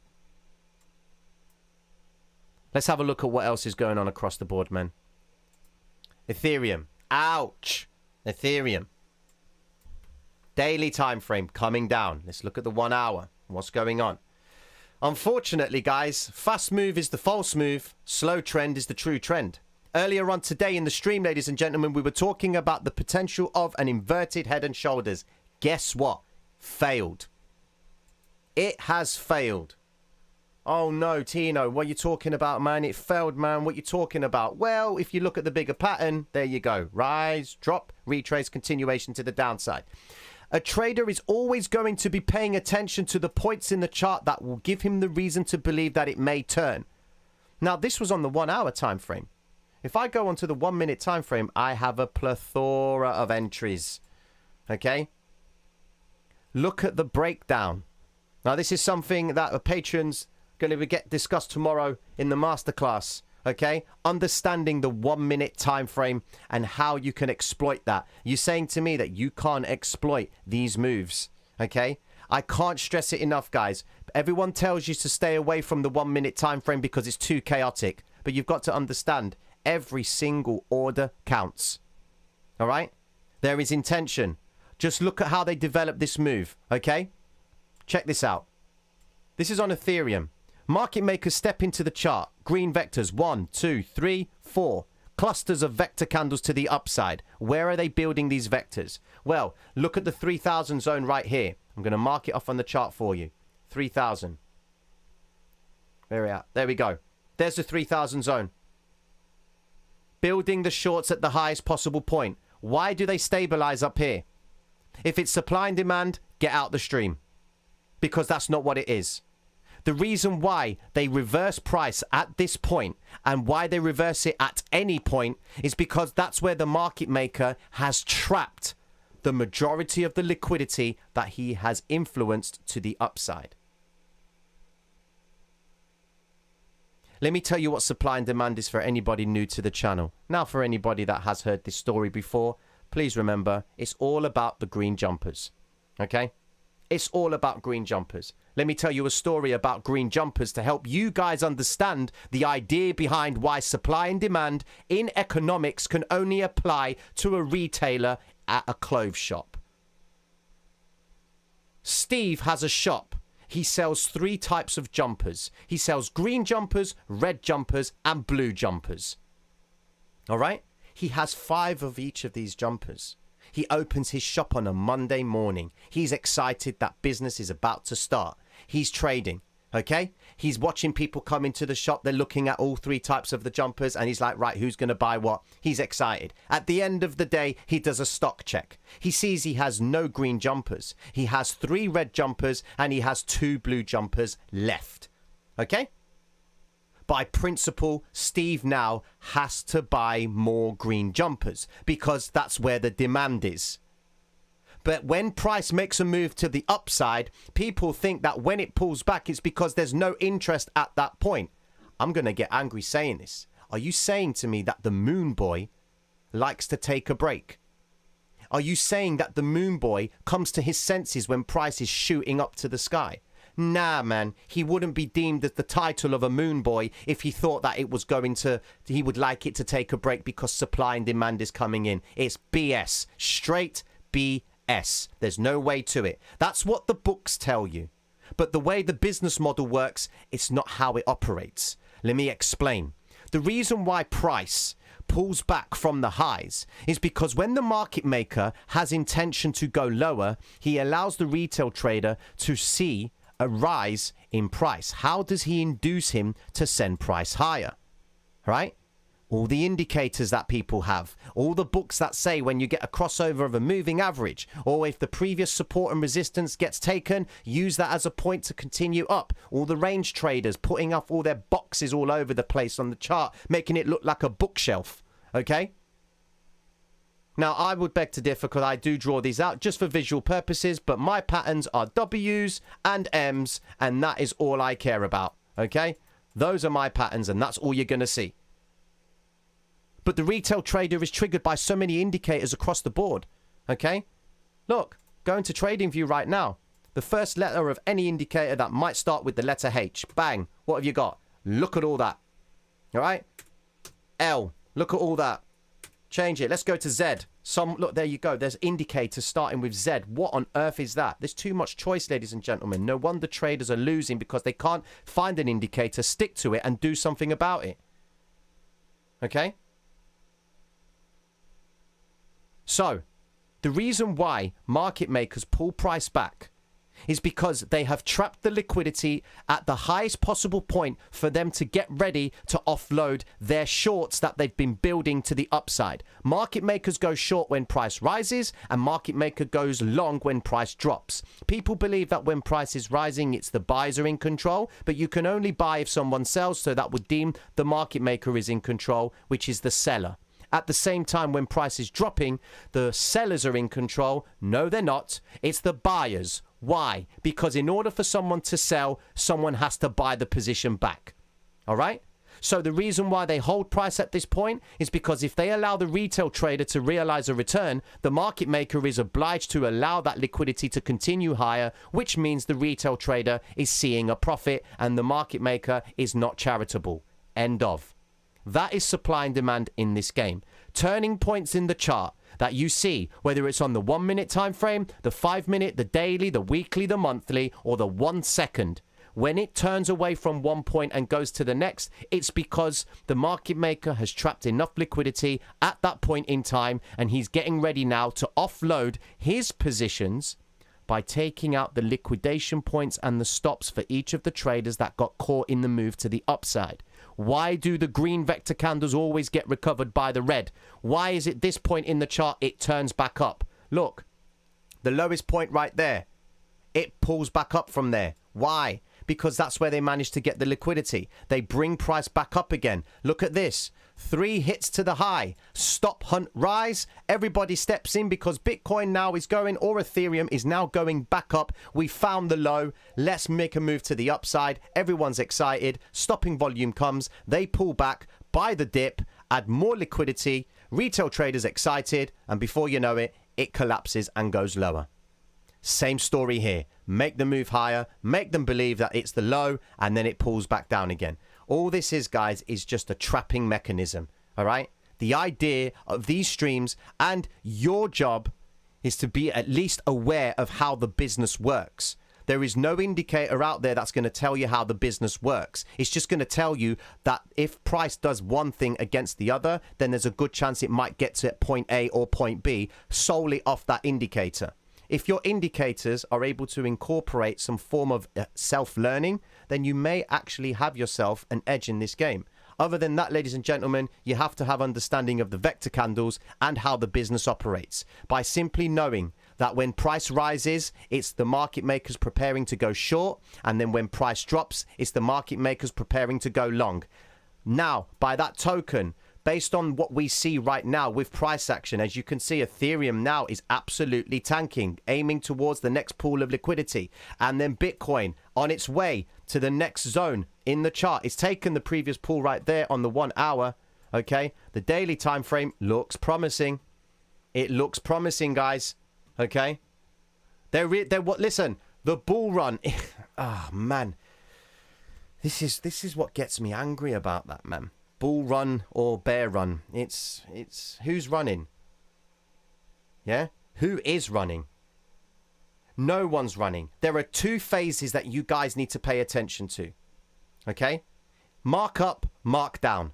Let's have a look at what else is going on across the board, man. Ethereum. Ouch. Ethereum. Daily time frame coming down. Let's look at the 1 hour. What's going on? Unfortunately, guys, fast move is the false move. Slow trend is the true trend. Earlier on today in the stream, ladies and gentlemen, we were talking about the potential of an inverted head and shoulders. Guess what? Failed. It has failed. Oh no, Tino, what are you talking about, man? It failed, man. What are you talking about? Well, if you look at the bigger pattern, there you go. Rise, drop, retrace, continuation to the downside. A trader is always going to be paying attention to the points in the chart that will give him the reason to believe that it may turn. Now, this was on the 1 hour time frame. If I go onto the 1 minute time frame, I have a plethora of entries. Okay? Look at the breakdown. Now, this is something that the patrons going to get discussed tomorrow in the masterclass. Okay? Understanding the 1 minute time frame and how you can exploit that. You're saying to me that you can't exploit these moves. Okay? I can't stress it enough, guys. Everyone tells you to stay away from the 1 minute time frame because it's too chaotic. But you've got to understand, every single order counts. All right? There is intention. Just look at how they developed this move. Okay? Check this out. This is on Ethereum. Market makers step into the chart. Green vectors. 1, 2, 3, 4. Clusters of vector candles to the upside. Where are they building these vectors? Well, look at the 3000 zone right here. I'm going to mark it off on the chart for you. 3000. Where are we at? There we go. There's the 3000 zone. Building the shorts at the highest possible point. Why do they stabilize up here? If it's supply and demand, get out the stream. Because that's not what it is. The reason why they reverse price at this point and why they reverse it at any point is because that's where the market maker has trapped the majority of the liquidity that he has influenced to the upside. Let me tell you what supply and demand is for anybody new to the channel. Now, for anybody that has heard this story before, please remember, it's all about the green jumpers. Okay? It's all about green jumpers. Let me tell you a story about green jumpers to help you guys understand the idea behind why supply and demand in economics can only apply to a retailer at a clothes shop. Steve has a shop. He sells 3 types of jumpers. He sells green jumpers, red jumpers, and blue jumpers. All right? He has 5 of each of these jumpers. He opens his shop on a Monday morning. He's excited that business is about to start. He's trading, okay? He's watching people come into the shop. They're looking at all 3 types of the jumpers, and he's like, right, who's going to buy what? He's excited. At the end of the day, he does a stock check. He sees he has no green jumpers. He has 3 red jumpers, and he has 2 blue jumpers left, okay? By principle, Steve now has to buy more green jumpers because that's where the demand is. But when price makes a move to the upside, people think that when it pulls back, it's because there's no interest at that point. I'm going to get angry saying this. Are you saying to me that the moon boy likes to take a break? Are you saying that the moon boy comes to his senses when price is shooting up to the sky? Nah, man, he wouldn't be deemed as the title of a moon boy if he thought that it was he would like it to take a break because supply and demand is coming in. It's BS. Straight BS. There's no way to it. That's what the books tell you. But the way the business model works, it's not how it operates. Let me explain. The reason why price pulls back from the highs is because when the market maker has intention to go lower, he allows the retail trader to see a rise in price. How does he induce him to send price higher? Right? All the indicators that people have, all the books that say when you get a crossover of a moving average, or if the previous support and resistance gets taken, use that as a point to continue up. All the range traders putting up all their boxes all over the place on the chart, making it look like a bookshelf. Okay? Now, I would beg to differ because I do draw these out just for visual purposes, but my patterns are W's and M's, and that is all I care about, okay? Those are my patterns, and that's all you're going to see. But the retail trader is triggered by so many indicators across the board, okay? Look, go into TradingView right now. The first letter of any indicator that might start with the letter H. Bang. What have you got? Look at all that. All right? L. Look at all that. Change it. Let's go to Z. Look, there you go. There's indicators starting with Z. What on earth is that? There's too much choice, ladies and gentlemen. No wonder traders are losing because they can't find an indicator, stick to it, and do something about it. Okay? So, the reason why market makers pull price back is because they have trapped the liquidity at the highest possible point for them to get ready to offload their shorts that they've been building to the upside. Market makers go short when price rises, and market maker goes long when price drops. People believe that when price is rising, it's the buyers are in control, but you can only buy if someone sells, so that would deem the market maker is in control, which is the seller. At the same time, when price is dropping, the sellers are in control. No, they're not. It's the buyers. Why? Because in order for someone to sell, someone has to buy the position back. All right? So the reason why they hold price at this point is because if they allow the retail trader to realize a return, the market maker is obliged to allow that liquidity to continue higher, which means the retail trader is seeing a profit and the market maker is not charitable. End of. That is supply and demand in this game. Turning points in the chart that you see, whether it's on the 1 minute time frame, the 5 minute, the daily, the weekly, the monthly, or the 1 second, when it turns away from one point and goes to the next, it's because the market maker has trapped enough liquidity at that point in time, and he's getting ready now to offload his positions by taking out the liquidation points and the stops for each of the traders that got caught in the move to the upside. Why do the green vector candles always get recovered by the red? Why is it this point in the chart it turns back up? Look, the lowest point right there, it pulls back up from there. Why? Because that's where they managed to get the liquidity. They bring price back up again. Look at this. 3 hits to the high. Stop, hunt, rise. Everybody steps in because Bitcoin now is going, or Ethereum is now going back up. We found the low. Let's make a move to the upside. Everyone's excited. Stopping volume comes. They pull back, buy the dip, add more liquidity. Retail traders excited. And before you know it, it collapses and goes lower. Same story here. Make the move higher, make them believe that it's the low, and then it pulls back down again. All this is, guys, is just a trapping mechanism, all right? The idea of these streams and your job is to be at least aware of how the business works. There is no indicator out there that's going to tell you how the business works. It's just going to tell you that if price does one thing against the other, then there's a good chance it might get to point A or point B solely off that indicator. If your indicators are able to incorporate some form of self-learning, then you may actually have yourself an edge in this game. Other than that, ladies and gentlemen, you have to have understanding of the vector candles and how the business operates. By simply knowing that when price rises, it's the market makers preparing to go short, and then when price drops, it's the market makers preparing to go long. Now, by that token, based on what we see right now with price action, as you can see, Ethereum now is absolutely tanking, aiming towards the next pool of liquidity. And then Bitcoin on its way to the next zone in the chart. It's taken the previous pool right there on the 1 hour. Okay, the daily time frame looks promising. It looks promising, guys. Okay, listen, the bull run. Oh man, this is what gets me angry about that, man. Bull run or bear run. It's who's running? Yeah? Who is running? No one's running. There are 2 phases that you guys need to pay attention to. Okay? Mark up, mark down.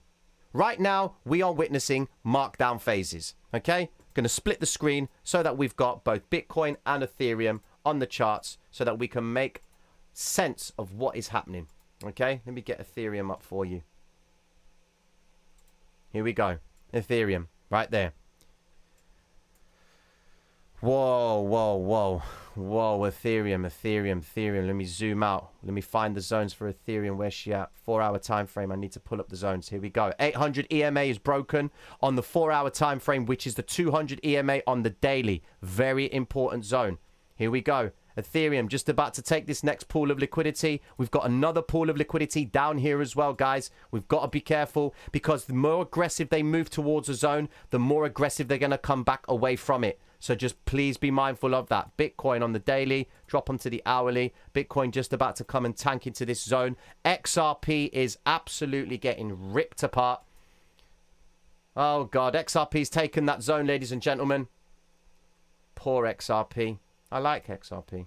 Right now, we are witnessing markdown phases. Okay? Going to split the screen so that we've got both Bitcoin and Ethereum on the charts so that we can make sense of what is happening. Okay? Let me get Ethereum up for you. Here we go. Ethereum. Right there. Whoa, whoa, whoa. Whoa, Ethereum. Let me zoom out. Let me find the zones for Ethereum. Where's she at? 4-hour time frame. I need to pull up the zones. Here we go. 800 EMA is broken on the 4-hour time frame, which is the 200 EMA on the daily. Very important zone. Here we go. Ethereum just about to take this next pool of liquidity. We've got another pool of liquidity down here as well, guys. We've got to be careful because the more aggressive they move towards a zone, the more aggressive they're going to come back away from it. So just please be mindful of that. Bitcoin on the daily, drop onto the hourly. Bitcoin just about to come and tank into this zone. XRP is absolutely getting ripped apart. Oh, God. XRP's taken that zone, ladies and gentlemen. Poor XRP. I like XRP.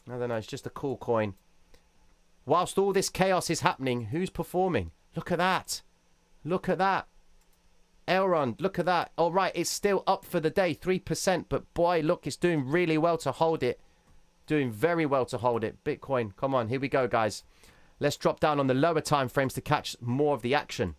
I don't know. It's just a cool coin. Whilst all this chaos is happening, who's performing? Look at that. Look at that. Elrond, look at that. All right, it's still up for the day, 3%. But boy, look, it's doing really well to hold it. Doing very well to hold it. Bitcoin, come on. Here we go, guys. Let's drop down on the lower time frames to catch more of the action.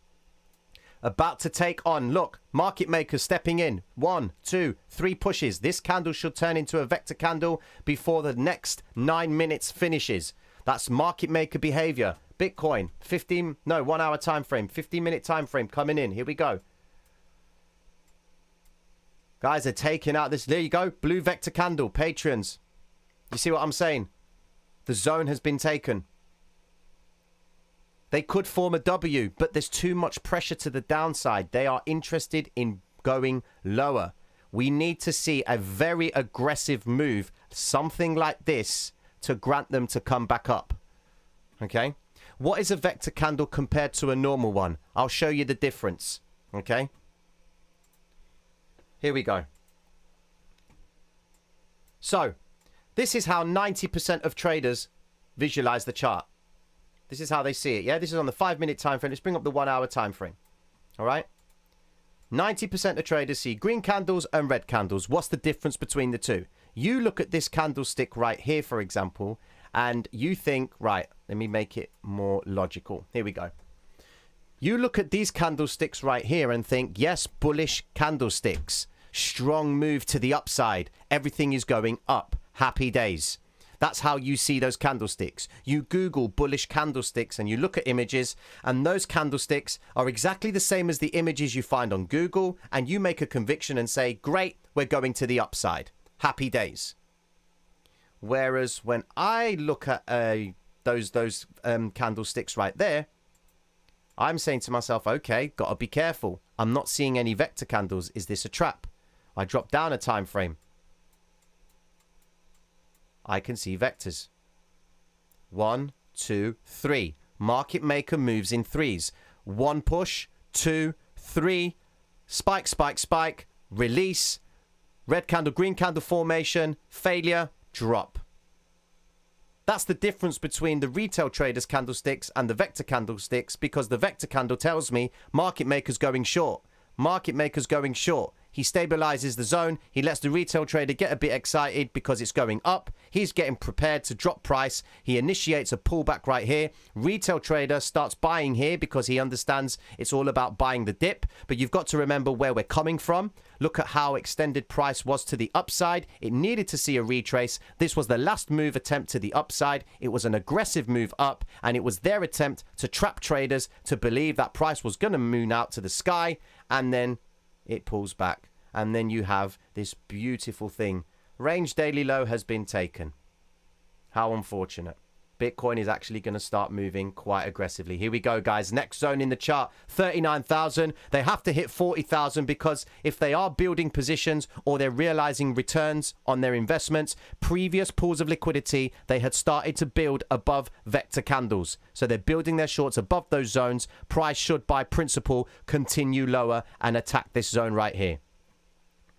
About to take on, look, market makers stepping in. 1, 2, 3 pushes. This candle should turn into a vector candle before the next 9 minutes finishes. That's market maker behavior. Bitcoin, 1 hour time frame, 15-minute time frame coming in. Here we go. Guys are taking out this. There you go. Blue vector candle. Patrons. You see what I'm saying? The zone has been taken. They could form a W, but there's too much pressure to the downside. They are interested in going lower. We need to see a very aggressive move, something like this, to grant them to come back up. Okay? What is a vector candle compared to a normal one? I'll show you the difference. Okay? Here we go. So, this is how 90% of traders visualize the chart. This is how they see it, yeah? This is on the 5-minute time frame. Let's bring up the 1 hour time frame. All right? 90% of traders see green candles and red candles. What's the difference between the two? You look at this candlestick right here, for example, and you think, right, let me make it more logical. Here we go. You look at these candlesticks right here and think, yes, bullish candlesticks. Strong move to the upside. Everything is going up. Happy days. That's how you see those candlesticks. You Google bullish candlesticks and you look at images, and those candlesticks are exactly the same as the images you find on Google, and you make a conviction and say, great, we're going to the upside. Happy days. Whereas when I look at those candlesticks right there, I'm saying to myself, okay, got to be careful. I'm not seeing any vector candles. Is this a trap? I drop down a time frame. I can see vectors. 1, 2, 3. Market maker moves in threes. 1 push, 2, 3. Spike, spike, spike. Release. Red candle, green candle formation. Failure, drop. That's the difference between the retail traders candlesticks and the vector candlesticks, because the vector candle tells me market maker's going short. Market maker's going short. He stabilizes the zone. He lets the retail trader get a bit excited because it's going up. He's getting prepared to drop price. He initiates a pullback right here. Retail trader starts buying here because he understands it's all about buying the dip. But you've got to remember where we're coming from. Look at how extended price was to the upside. It needed to see a retrace. This was the last move attempt to the upside. It was an aggressive move up, and it was their attempt to trap traders to believe that price was going to moon out to the sky, and then it pulls back. And then you have this beautiful thing. Range daily low has been taken. How unfortunate. Bitcoin is actually going to start moving quite aggressively. Here we go, guys. Next zone in the chart, 39,000. They have to hit 40,000 because if they are building positions or they're realizing returns on their investments, previous pools of liquidity, they had started to build above vector candles. So they're building their shorts above those zones. Price should, by principle, continue lower and attack this zone right here.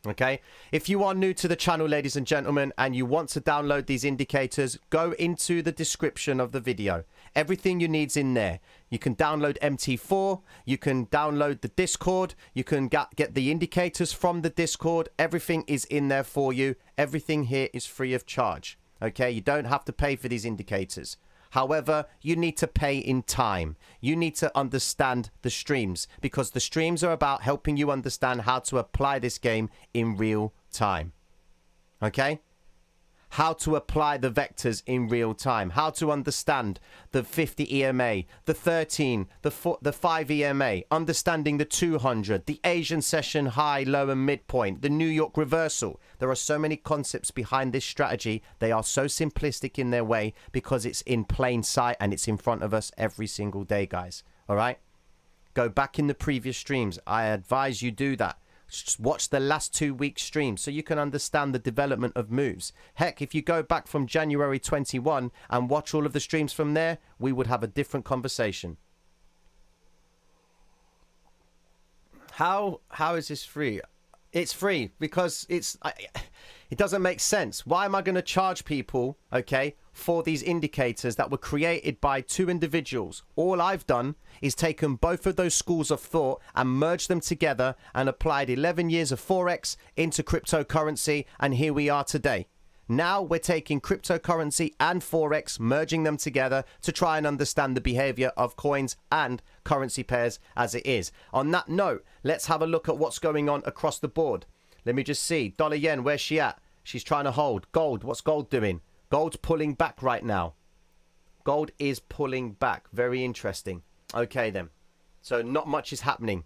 Okay, if you are new to the channel, ladies and gentlemen, and you want to download these indicators, go into the description of the video. Everything you need's in there. You can download MT4, you can download the Discord, you can get the indicators from the Discord. Everything is in there for you. Everything here is free of charge. Okay, you don't have to pay for these indicators. However, you need to pay in time. You need to understand the streams, because the streams are about helping you understand how to apply this game in real time. Okay? How to apply the vectors in real time. How to understand the 50 EMA, the 13, the 5 EMA, understanding the 200, the Asian session high, low and midpoint, the New York reversal. There are so many concepts behind this strategy. They are so simplistic in their way because it's in plain sight and it's in front of us every single day, guys. All right? Go back in the previous streams. I advise you do that. Just watch the last 2 weeks stream so you can understand the development of moves. Heck, if you go back from January 21 and watch all of the streams from there, we would have a different conversation. How is this free? It's free because it doesn't make sense. Why am I going to charge people, okay, for these indicators that were created by two individuals? All I've done is taken both of those schools of thought and merged them together and applied 11 years of Forex into cryptocurrency, and here we are today. Now we're taking cryptocurrency and Forex, merging them together to try and understand the behavior of coins and currency pairs as it is. On that note, let's have a look at what's going on across the board. Let me just see. Dollar yen, where's she at? She's trying to hold. Gold, what's gold doing? Gold's pulling back right now. Gold is pulling back. Very interesting. Okay then. So not much is happening.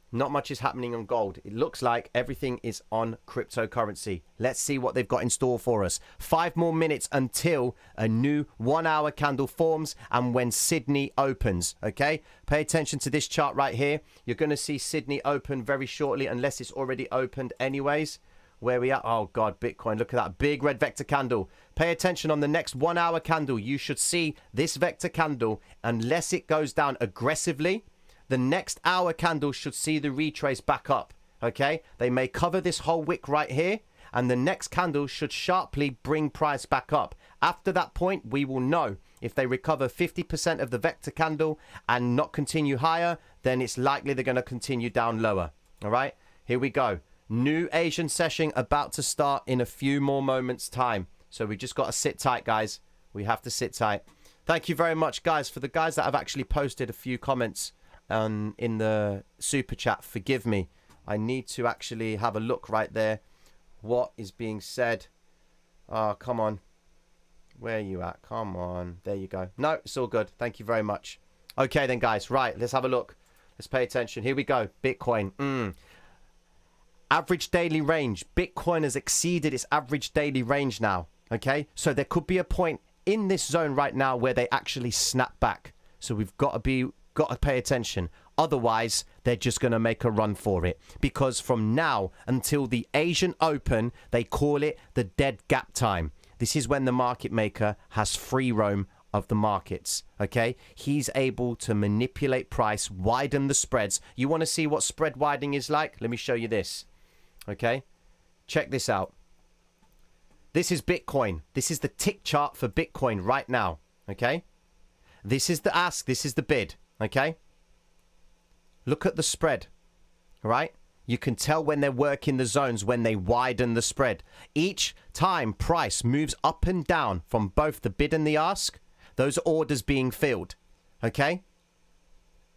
Not much is happening on gold. It looks like everything is on cryptocurrency. Let's see what they've got in store for us. 5 more minutes until a new 1 hour candle forms and when Sydney opens. Okay, pay attention to this chart right here. You're going to see Sydney open very shortly, unless it's already opened anyways. Where we are? Oh God, Bitcoin. Look at that big red vector candle. Pay attention on the next 1 hour candle. You should see this vector candle, unless it goes down aggressively. The next hour candle should see the retrace back up, okay? They may cover this whole wick right here, and the next candle should sharply bring price back up. After that point, we will know if they recover 50% of the vector candle and not continue higher, then it's likely they're going to continue down lower, all right? Here we go. New Asian session about to start in a few more moments' time. So we just got to sit tight, guys. We have to sit tight. Thank you very much, guys. For the guys that have actually posted a few comments in the super chat, forgive me. I need to actually have a look right there. What is being said? Oh, come on. Where are you at? Come on. There you go. No, it's all good. Thank you very much. Okay then, guys. Right, let's have a look. Let's pay attention. Here we go. Bitcoin. Average daily range. Bitcoin has exceeded its average daily range now. Okay, so there could be a point in this zone right now where they actually snap back. So we've got to pay attention. Otherwise, they're just going to make a run for it. Because from now until the Asian Open, they call it the dead gap time. This is when the market maker has free roam of the markets. Okay, he's able to manipulate price, widen the spreads. You want to see what spread widening is like? Let me show you this. Okay, check this out. This is Bitcoin. This is the tick chart for Bitcoin right now. Okay, this is the ask, this is the bid. Okay, look at the spread. All right, you can tell when they're working the zones, when they widen the spread. Each time price moves up and down from both the bid and the ask, those orders being filled. Okay,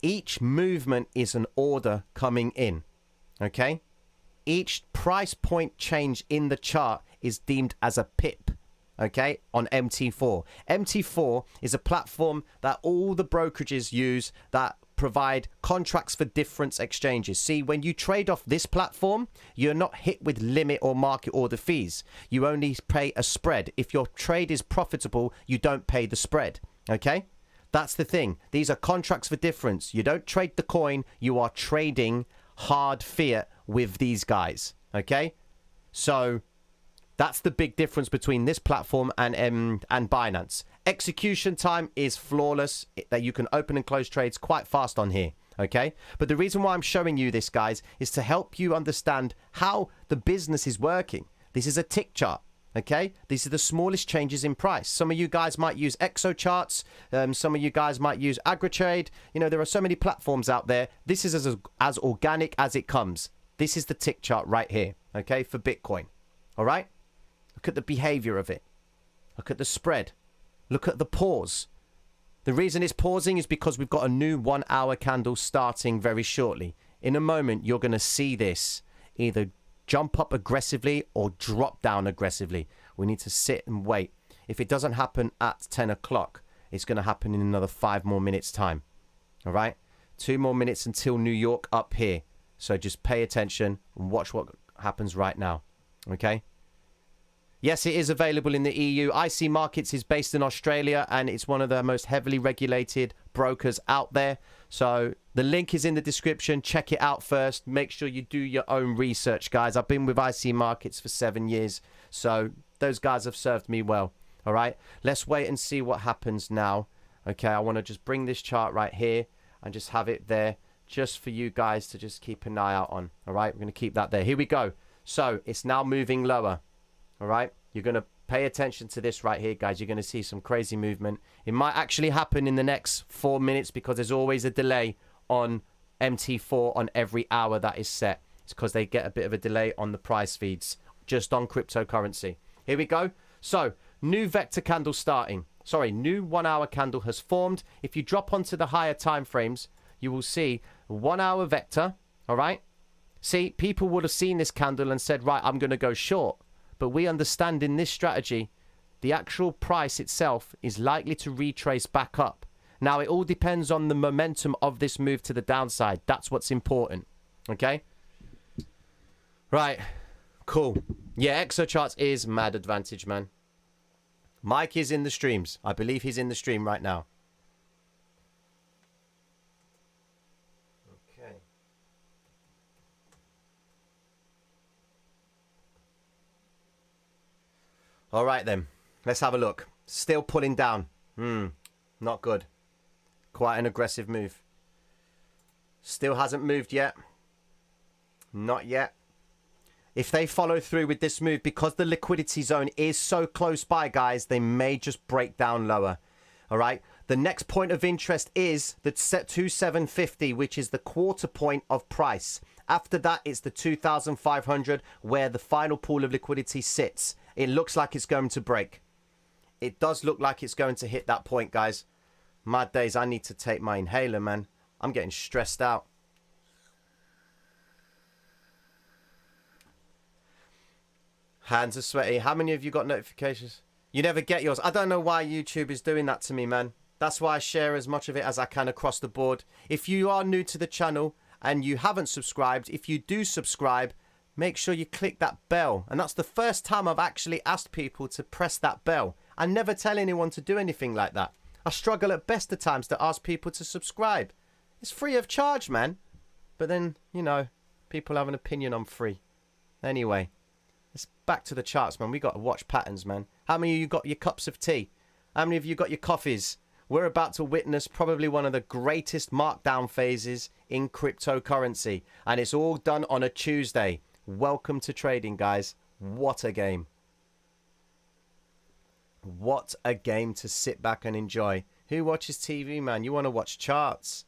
each movement is an order coming in. Okay, each price point change in the chart is deemed as a pip. Okay, on MT4. MT4 is a platform that all the brokerages use that provide contracts for difference exchanges. See, when you trade off this platform, you're not hit with limit or market order fees. You only pay a spread. If your trade is profitable, you don't pay the spread. Okay, that's the thing. These are contracts for difference. You don't trade the coin, you are trading hard fiat with these guys. Okay, so that's the big difference between this platform and Binance. Execution time is flawless, that you can open and close trades quite fast on here. Okay, but the reason why I'm showing you this, guys, is to help you understand how the business is working. This is a tick chart. Okay, these are the smallest changes in price. Some of you guys might use Exo charts. Some of you guys might use AgriTrade. You know, there are so many platforms out there. This is as organic as it comes. This is the tick chart right here. Okay, for Bitcoin. All right. Look at the behavior of it. Look at the spread. Look at the pause. The reason it's pausing is because we've got a new 1 hour candle starting very shortly. In a moment, you're going to see this either jump up aggressively or drop down aggressively. We need to sit and wait. If it doesn't happen at 10 o'clock, it's going to happen in another 5 more minutes time. All right. 2 more minutes until New York up here. So just pay attention and watch what happens right now. Okay. Yes, it is available in the EU. IC Markets is based in Australia, and it's one of the most heavily regulated brokers out there. So the link is in the description. Check it out first. Make sure you do your own research, guys. I've been with IC Markets for 7 years, so those guys have served me well. All right, let's wait and see what happens now. Okay, I want to just bring this chart right here and just have it there just for you guys to just keep an eye out on. All right, we're going to keep that there. Here we go. So it's now moving lower. All right, you're going to pay attention to this right here, guys. You're going to see some crazy movement. It might actually happen in the next 4 minutes because there's always a delay on MT4 on every hour that is set. It's because they get a bit of a delay on the price feeds just on cryptocurrency. Here we go. So new vector candle starting. Sorry, new 1 hour candle has formed. If you drop onto the higher time frames, you will see 1 hour vector. All right. See, people would have seen this candle and said, right, I'm going to go short. But we understand in this strategy, the actual price itself is likely to retrace back up. Now, it all depends on the momentum of this move to the downside. That's what's important. Okay? Right. Cool. Yeah, ExoCharts is mad advantage, man. Mike is in the streams. I believe he's in the stream right now. Okay. All right, then. Let's have a look. Still pulling down. Not good. Quite an aggressive move. Still hasn't moved yet. Not yet. If they follow through with this move, because the liquidity zone is so close by, guys, they may just break down lower. All right. The next point of interest is the 2750, which is the quarter point of price. After that, it's the 2500, where the final pool of liquidity sits. It looks like it's going to break. It does look like it's going to hit that point, guys. Mad days. I need to take my inhaler, man. I'm getting stressed out. Hands are sweaty. How many of you got notifications? You never get yours. I don't know why YouTube is doing that to me, man. That's why I share as much of it as I can across the board. If you are new to the channel and you haven't subscribed, if you do subscribe, make sure you click that bell. And that's the first time I've actually asked people to press that bell. I never tell anyone to do anything like that. I struggle at best of times to ask people to subscribe. It's free of charge, man. But then, you know, people have an opinion on free. Anyway. Let's back to the charts, man. We got to watch patterns, man. How many of you got your cups of tea? How many of you got your coffees? We're about to witness probably one of the greatest markdown phases in cryptocurrency. And it's all done on a Tuesday. Welcome to trading, guys. What a game. What a game to sit back and enjoy. Who watches TV, man? You want to watch charts.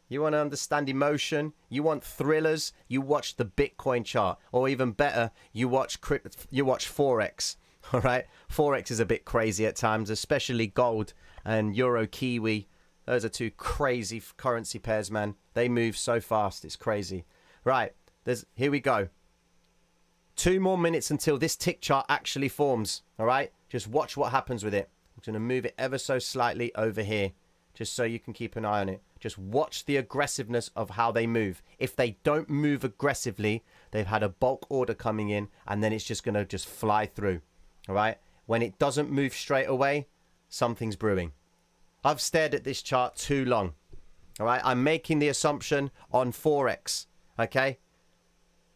You want to understand emotion. You want thrillers. You watch the Bitcoin chart, or even better, you watch Forex. All right, Forex is a bit crazy at times, especially gold and Euro Kiwi. Those are two crazy currency pairs, man. They move so fast, it's crazy. Right, here we go. 2 more minutes until this tick chart actually forms. All right, just watch what happens with it. I'm going to move it ever so slightly over here, just so you can keep an eye on it. Just watch the aggressiveness of how they move. If they don't move aggressively, they've had a bulk order coming in, and then it's just going to just fly through. All right? When it doesn't move straight away, something's brewing. I've stared at this chart too long. All right? I'm making the assumption on Forex. Okay?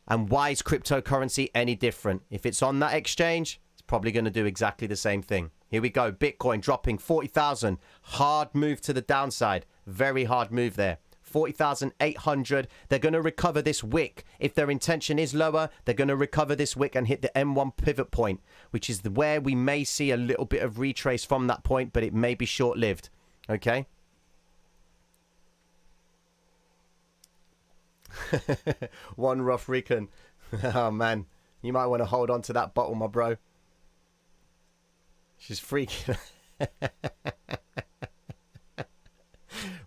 And why is cryptocurrency any different? If it's on that exchange, it's probably going to do exactly the same thing. Here we go. Bitcoin dropping 40,000. Hard move to the downside. Very hard move there. 40,800. They're going to recover this wick. If their intention is lower, they're going to recover this wick and hit the M1 pivot point, which is where we may see a little bit of retrace from that point, but it may be short-lived. Okay? One rough recon. Oh, man. You might want to hold on to that bottle, my bro. She's freaking.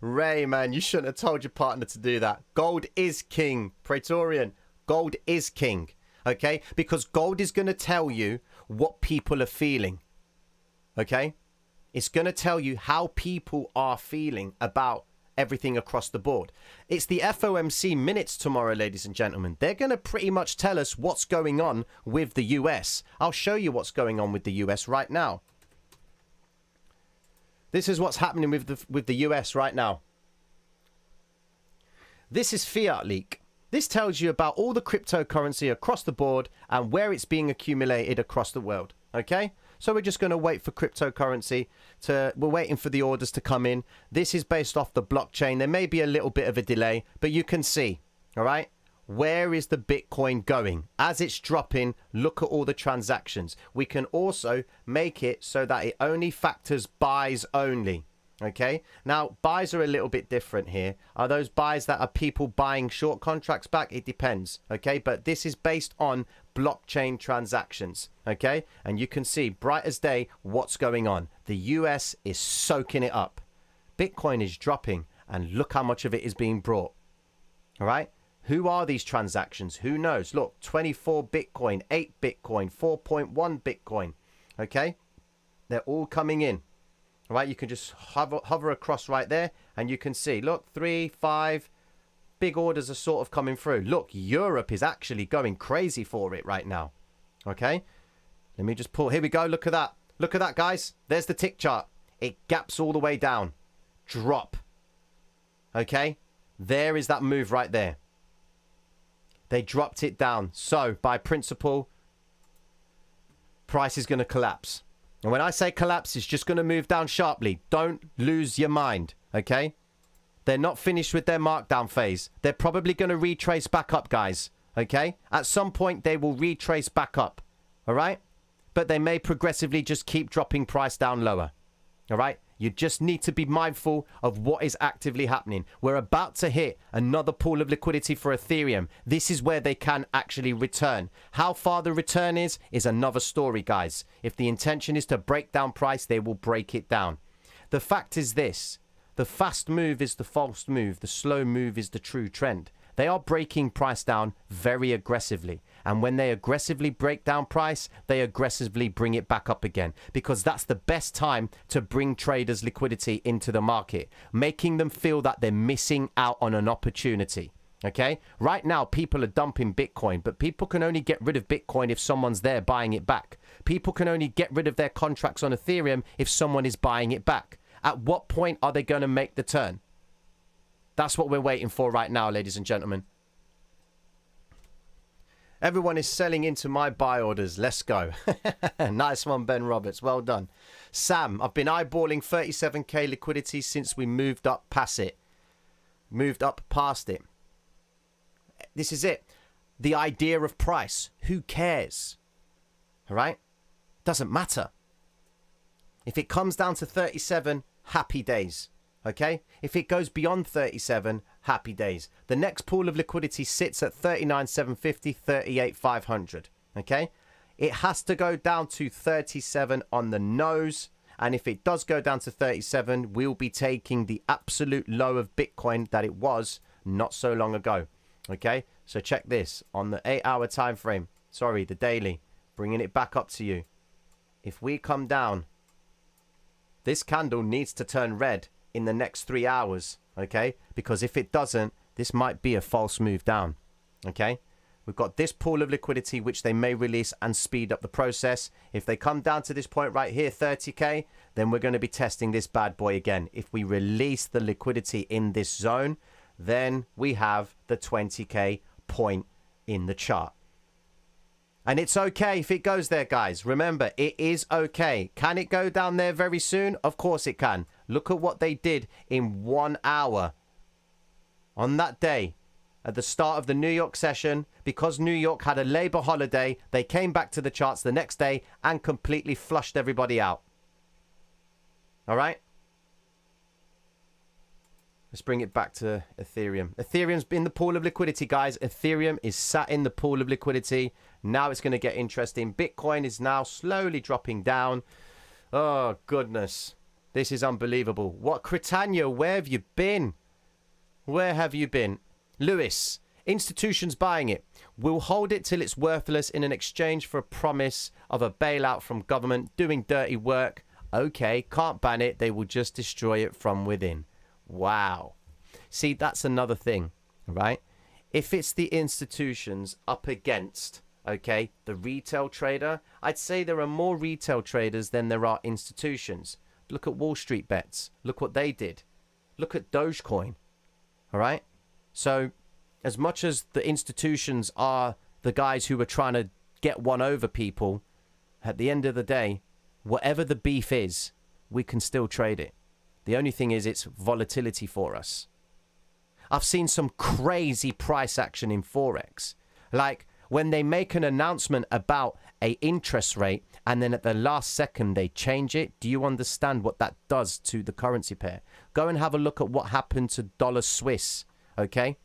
Ray, man, you shouldn't have told your partner to do that. Gold is king, Praetorian. Gold is king, okay? Because gold is going to tell you what people are feeling, okay? It's going to tell you how people are feeling about everything across the board. It's the FOMC minutes tomorrow, ladies and gentlemen. They're going to pretty much tell us what's going on with the US. I'll show you what's going on with the US right now. This is what's happening with the US right now. This is Fiat Leak. This tells you about all the cryptocurrency across the board and where it's being accumulated across the world. Okay? So we're just going to wait for cryptocurrency we're waiting for the orders to come in. This is based off the blockchain. There may be a little bit of a delay, but you can see, all right, where is the Bitcoin going? As it's dropping, look at all the transactions. We can also make it so that it only factors buys only. Okay, now buys are a little bit different here. Are those buys that are people buying short contracts back? It depends. Okay, but this is based on blockchain transactions. Okay, and you can see bright as day what's going on. The US is soaking it up. Bitcoin is dropping, and look how much of it is being brought. All right, who are these transactions? Who knows? Look, 24 Bitcoin, 8 Bitcoin, 4.1 Bitcoin. Okay, they're all coming in. All right, you can just hover across right there and you can see, look, 3, 5 big orders are sort of coming through. Look, Europe is actually going crazy for it right now. Okay, let me just pull. Here we go. Look at that. Look at that, guys. There's the tick chart. It gaps all the way down. Drop. Okay, there is that move right there. They dropped it down. So by principle, price is going to collapse. And when I say collapse, it's just going to move down sharply. Don't lose your mind, okay? They're not finished with their markdown phase. They're probably going to retrace back up, guys, okay? At some point, they will retrace back up, all right? But they may progressively just keep dropping price down lower, all right? You just need to be mindful of what is actively happening. We're about to hit another pool of liquidity for Ethereum. This is where they can actually return. How far the return is another story, guys. If the intention is to break down price, they will break it down. The fact is this. The fast move is the false move. The slow move is the true trend. They are breaking price down very aggressively. And when they aggressively break down price, they aggressively bring it back up again. Because that's the best time to bring traders liquidity into the market. Making them feel that they're missing out on an opportunity. Okay? Right now, people are dumping Bitcoin. But people can only get rid of Bitcoin if someone's there buying it back. People can only get rid of their contracts on Ethereum if someone is buying it back. At what point are they going to make the turn? That's what we're waiting for right now, ladies and gentlemen. Everyone is selling into my buy orders. Let's go. Nice one, Ben Roberts. Well done. Sam, I've been eyeballing 37k liquidity since we moved up past it. This is it. The idea of price. Who cares? All right? Doesn't matter. If it comes down to 37, happy days. Okay, if it goes beyond 37, happy days. The next pool of liquidity sits at 39,750, 38,500. Okay, it has to go down to 37 on the nose. And if it does go down to 37, we'll be taking the absolute low of Bitcoin that it was not so long ago. Okay, so check this on the 8-hour time frame. Sorry, the daily, bringing it back up to you. If we come down, this candle needs to turn red in the next 3 hours, okay? Because if it doesn't, this might be a false move down, okay? We've got this pool of liquidity which they may release and speed up the process. If they come down to this point right here, 30k, then we're going to be testing this bad boy again. If we release the liquidity in this zone, then we have the 20k point in the chart. And it's okay if it goes there, guys. Remember, it is okay. Can it go down there very soon? Of course it can. Look at what they did in 1 hour. On that day, at the start of the New York session, because New York had a Labor holiday, they came back to the charts the next day and completely flushed everybody out. All right? Let's bring it back to Ethereum. Ethereum's in the pool of liquidity, guys. Ethereum is sat in the pool of liquidity. Now it's going to get interesting. Bitcoin is now slowly dropping down. Oh, goodness. This is unbelievable. What, Critania, where have you been? Where have you been? Lewis, institutions buying it. We'll hold it till it's worthless in an exchange for a promise of a bailout from government doing dirty work. Okay, can't ban it. They will just destroy it from within. Wow. See, that's another thing, right? If it's the institutions up against, okay, the retail trader, I'd say there are more retail traders than there are institutions. Look at Wall Street Bets. Look what they did. Look at Dogecoin. All right? So, as much as the institutions are the guys who are trying to get one over people, at the end of the day, whatever the beef is, we can still trade it. The only thing is it's volatility for us. I've seen some crazy price action in Forex. Like when they make an announcement about a interest rate and then at the last second they change it. Do you understand what that does to the currency pair? Go and have a look at what happened to dollar Swiss, okay?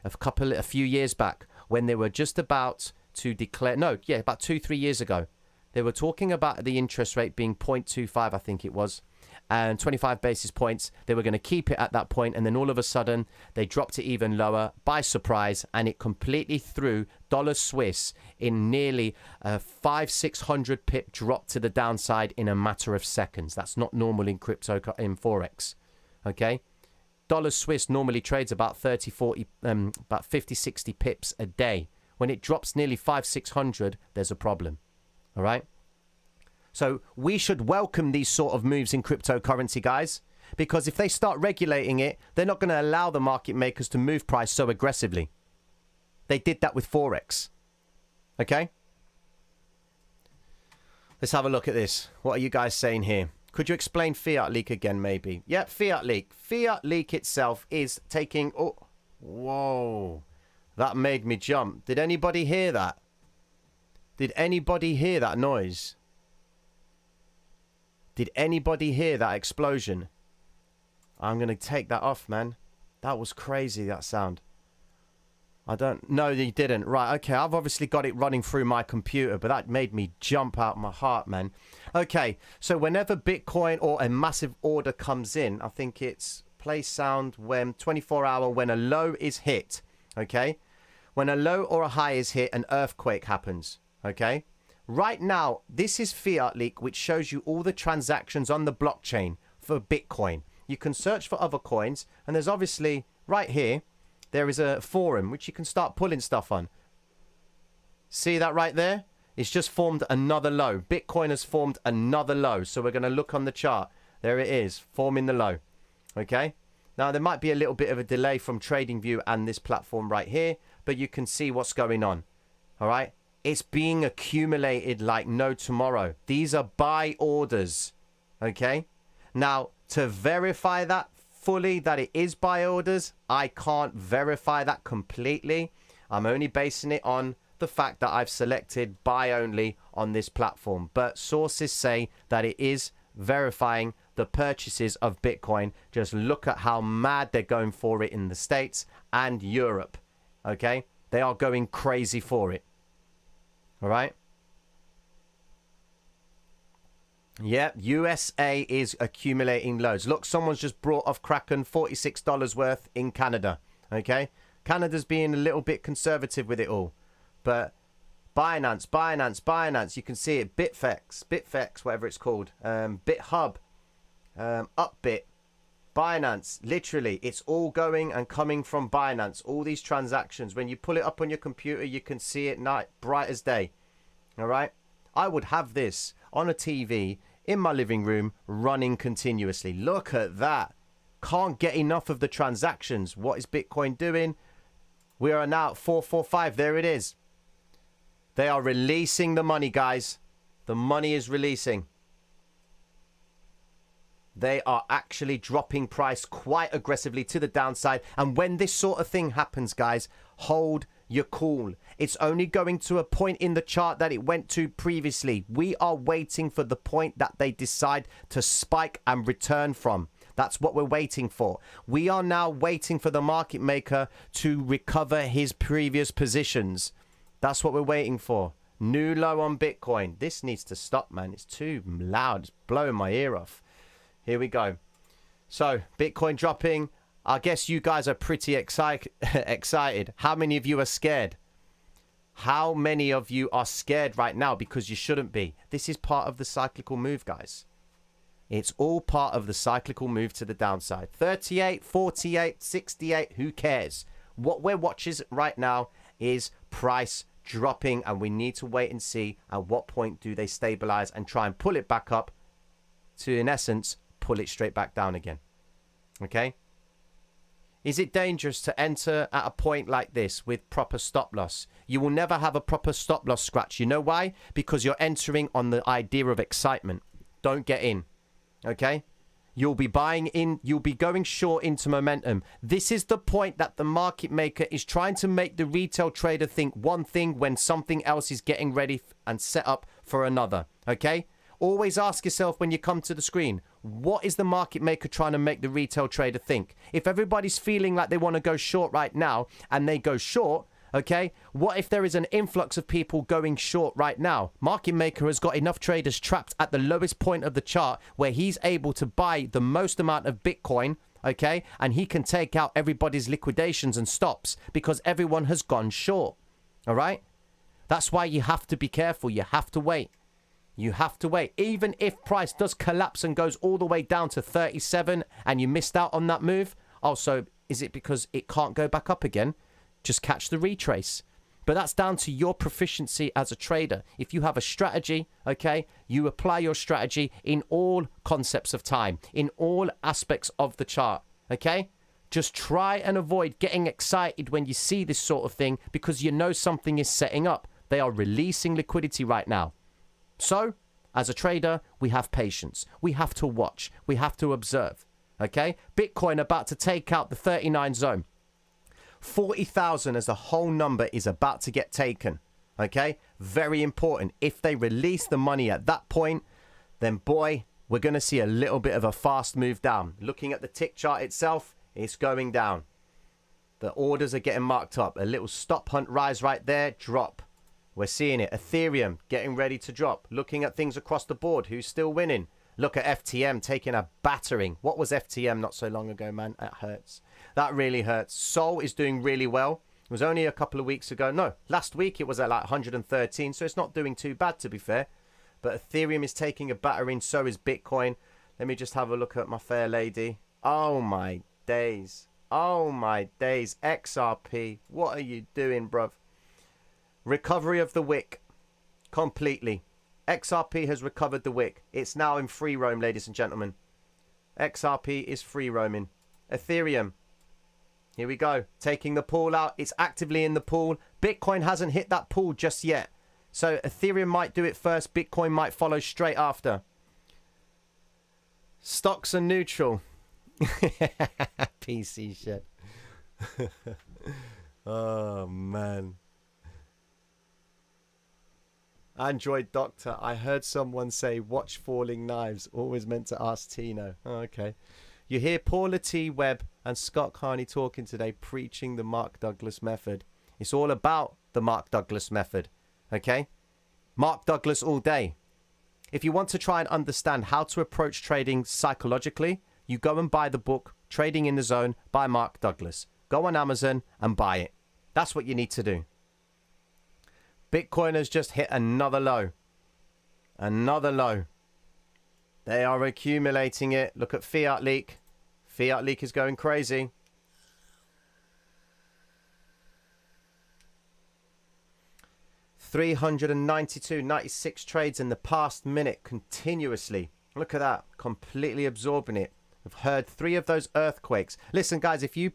A few years back when they were just about to declare, about 2-3 years ago. They were talking about the interest rate being 0.25, I think it was, and 25 basis points. They were going to keep it at that point, and then all of a sudden, they dropped it even lower by surprise, and it completely threw dollar Swiss in nearly a 500-600 pip drop to the downside in a matter of seconds. That's not normal in crypto, in Forex, okay? Dollar Swiss normally trades about 50-60 pips a day. When it drops nearly 500-600, there's a problem. All right. So we should welcome these sort of moves in cryptocurrency, guys, because if they start regulating it, they're not going to allow the market makers to move price so aggressively. They did that with Forex. Okay. Let's have a look at this. What are you guys saying here? Could you explain fiat leak again, maybe? Yeah, fiat leak. Fiat leak itself is taking... Oh, whoa. That made me jump. Did anybody hear that? Did anybody hear that noise? Did anybody hear that explosion? I'm going to take that off, man. That was crazy, that sound. I don't... No, you didn't. Right, okay. I've obviously got it running through my computer, but that made me jump out my heart, man. Okay, so whenever Bitcoin or a massive order comes in, I think it's play sound when 24-hour when a low is hit, okay? When a low or a high is hit, an earthquake happens. Okay, right now, this is fiat leak, which shows you all the transactions on the blockchain for Bitcoin. You can search for other coins, and there's obviously right here, there is a forum which you can start pulling stuff on. See that right there? It's just formed another low. Bitcoin has formed another low. So we're going to look on the chart. There it is, forming the low. Okay, now there might be a little bit of a delay from TradingView and this platform right here, but you can see what's going on. All right. It's being accumulated like no tomorrow. These are buy orders. Okay. Now, to verify that fully, that it is buy orders, I can't verify that completely. I'm only basing it on the fact that I've selected buy only on this platform. But sources say that it is verifying the purchases of Bitcoin. Just look at how mad they're going for it in the States and Europe. Okay. They are going crazy for it. All right. Yeah, USA is accumulating loads. Look, someone's just brought off Kraken $46 worth in Canada. Okay. Canada's being a little bit conservative with it all. But Binance. You can see it. Bitfex, whatever it's called. BitHub. Upbit. Binance. Literally, it's all going and coming from Binance. All these transactions. When you pull it up on your computer, you can see it bright as day. All right. I would have this on a TV in my living room running continuously. Look at that. Can't get enough of the transactions. What is Bitcoin doing? We are now at 445. There it is. They are releasing the money, guys. The money is releasing. They are actually dropping price quite aggressively to the downside. And when this sort of thing happens, guys, hold your cool. It's only going to a point in the chart that it went to previously. We are waiting for the point that they decide to spike and return from. That's what we're waiting for. We are now waiting for the market maker to recover his previous positions. That's what we're waiting for. New low on Bitcoin. This needs to stop, man. It's too loud. It's blowing my ear off. Here we go. So, Bitcoin dropping. I guess you guys are pretty excited. How many of you are scared? How many of you are scared right now? Because you shouldn't be. This is part of the cyclical move, guys. It's all part of the cyclical move to the downside. 38, 48, 68, who cares? What we're watching right now is price dropping, and we need to wait and see at what point do they stabilize and try and pull it back up to, in essence, pull it straight back down again. Okay? Is it dangerous to enter at a point like this with proper stop loss? You will never have a proper stop loss scratch. You know why? Because you're entering on the idea of excitement. don't get in. Okay? You'll be buying in, you'll be going short into momentum. This is the point that the market maker is trying to make the retail trader think one thing when something else is getting ready and set up for another. Okay? Always ask yourself when you come to the screen, what is the market maker trying to make the retail trader think? If everybody's feeling like they want to go short right now and they go short, okay, what if there is an influx of people going short right now? Market maker has got enough traders trapped at the lowest point of the chart where he's able to buy the most amount of Bitcoin, okay, and he can take out everybody's liquidations and stops because everyone has gone short, all right? That's why you have to be careful. You have to wait. You have to wait. Even if price does collapse and goes all the way down to 37 and you missed out on that move, also, is it because it can't go back up again? Just catch the retrace. But that's down to your proficiency as a trader. If you have a strategy, okay, you apply your strategy in all concepts of time, in all aspects of the chart, okay? Just try and avoid getting excited when you see this sort of thing because you know something is setting up. They are releasing liquidity right now. So, as a trader, we have patience. We have to watch. We have to observe. Okay? Bitcoin about to take out the 39 zone. 40,000 as a whole number is about to get taken. Okay? Very important. If they release the money at that point, then boy, we're going to see a little bit of a fast move down. Looking at the tick chart itself, it's going down. The orders are getting marked up. A little stop hunt rise right there, drop. We're seeing it. Ethereum getting ready to drop. Looking at things across the board. Who's still winning? Look at FTM taking a battering. What was FTM not so long ago, man? That hurts. That really hurts. Sol is doing really well. It was only a couple of weeks ago. No, last week it was at like 113. So it's not doing too bad, to be fair. But Ethereum is taking a battering. So is Bitcoin. Let me just have a look at my fair lady. Oh, my days. Oh, my days. XRP. What are you doing, bruv? Recovery of the wick completely. XRP has recovered the wick. It's now in free roam, ladies and gentlemen. XRP is free roaming. Ethereum. Here we go. Taking the pool out. It's actively in the pool. Bitcoin hasn't hit that pool just yet. So Ethereum might do it first. Bitcoin might follow straight after. Stocks are neutral. PC shit. Oh, man. Android Doctor, I heard someone say watch falling knives. Always meant to ask Tino. Oh, okay. You hear Paula T. Webb and Scott Carney talking today, preaching the Mark Douglas method. It's all about the Mark Douglas method. Okay? Mark Douglas all day. If you want to try and understand how to approach trading psychologically, you go and buy the book, Trading in the Zone by Mark Douglas. Go on Amazon and buy it. That's what you need to do. Bitcoin has just hit another low. Another low. They are accumulating it. Look at Fiat Leak. Fiat Leak is going crazy. $392.96 trades in the past minute continuously. Look at that. Completely absorbing it. I've heard 3 of those earthquakes. Listen, guys, if you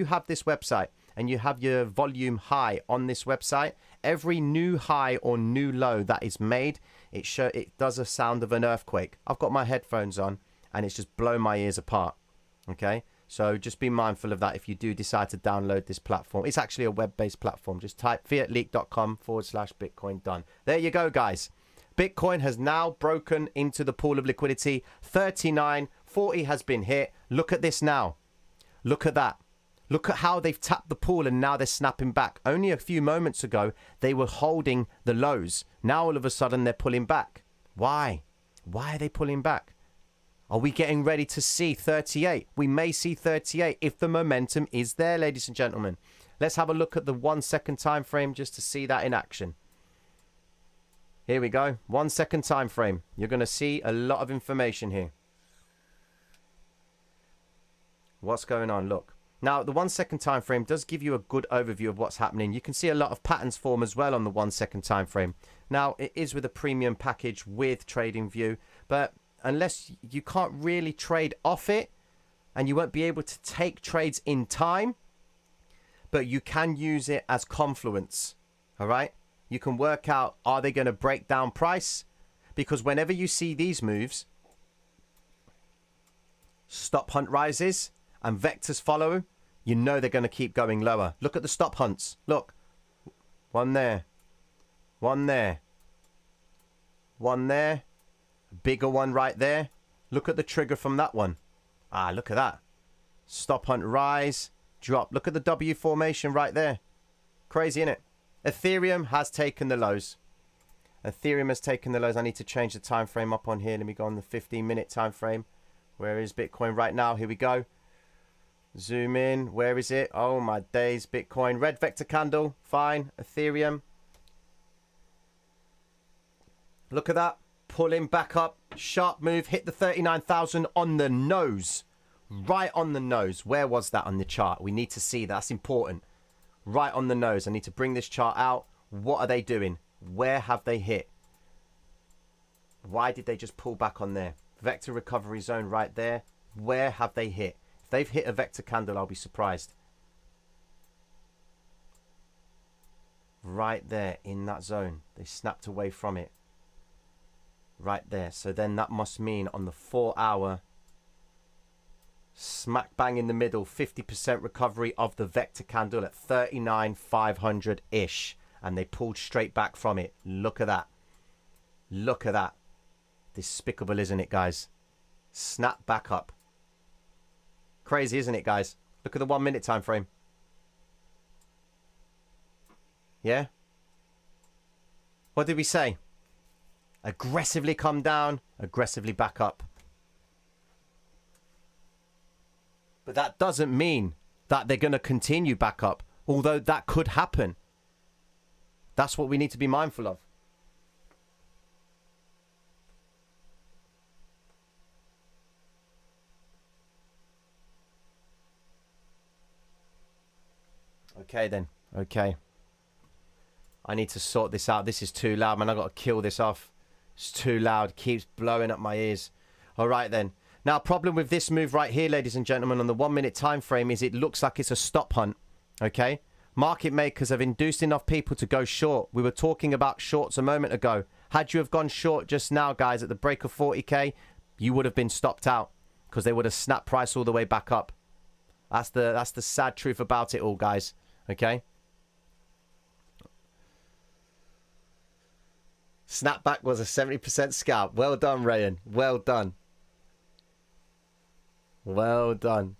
have this website and you have your volume high on this website, every new high or new low that is made, it does a sound of an earthquake. I've got my headphones on and it's just blown my ears apart. Okay, so just be mindful of that if you do decide to download this platform. It's actually a web-based platform. Just type fiatleak.com/Bitcoin done. There you go, guys. Bitcoin has now broken into the pool of liquidity. 39.40 has been hit. Look at this now. Look at that. Look at how they've tapped the pool and now they're snapping back. Only a few moments ago, they were holding the lows. Now all of a sudden they're pulling back. Why? Why are they pulling back? Are we getting ready to see 38? We may see 38 if the momentum is there, ladies and gentlemen. Let's have a look at the 1 second time frame just to see that in action. Here we go. 1 second time frame. You're going to see a lot of information here. What's going on? Look. Now, the 1 second time frame does give you a good overview of what's happening. You can see a lot of patterns form as well on the 1 second time frame. Now, it is with a premium package with TradingView, but unless you can't really trade off it and you won't be able to take trades in time, but you can use it as confluence. All right? You can work out, are they going to break down price? Because whenever you see these moves, stop hunt rises and vectors follow, you know they're going to keep going lower. Look at the stop hunts. Look. One there. One there. One there. A bigger one right there. Look at the trigger from that one. Ah, look at that. Stop hunt rise. Drop. Look at the W formation right there. Crazy, innit? Ethereum has taken the lows. Ethereum has taken the lows. I need to change the time frame up on here. Let me go on the 15-minute time frame. Where is Bitcoin right now? Here we go. Zoom in. Where is it? Oh my days. Bitcoin. Red vector candle. Fine. Ethereum. Look at that. Pulling back up. Sharp move. Hit the 39,000 on the nose. Right on the nose. Where was that on the chart? We need to see. That's important. Right on the nose. I need to bring this chart out. What are they doing? Where have they hit? Why did they just pull back on there? Vector recovery zone right there. Where have they hit? If they've hit a vector candle, I'll be surprised. Right there in that zone. They snapped away from it. Right there. So then that must mean on the 4-hour, smack bang in the middle, 50% recovery of the vector candle at 39,500-ish. And they pulled straight back from it. Look at that. Look at that. Despicable, isn't it, guys? Snap back up. Crazy, isn't it, guys? Look at the 1 minute time frame. Yeah? What did we say? Aggressively come down, aggressively back up. But that doesn't mean that they're going to continue back up, although that could happen. That's what we need to be mindful of. Okay then. Okay. I need to sort this out. This is too loud, man. I've got to kill this off. It's too loud. Keeps blowing up my ears. All right then. Now, problem with this move right here, ladies and gentlemen, on the 1 minute time frame is it looks like it's a stop hunt. Okay? Market makers have induced enough people to go short. We were talking about shorts a moment ago. Had you have gone short just now, guys, at the break of 40k, you would have been stopped out because they would have snapped price all the way back up. That's the sad truth about it all, guys. Okay? Snapback was a 70% scalp. Well done, Rayan. Well done. Well done.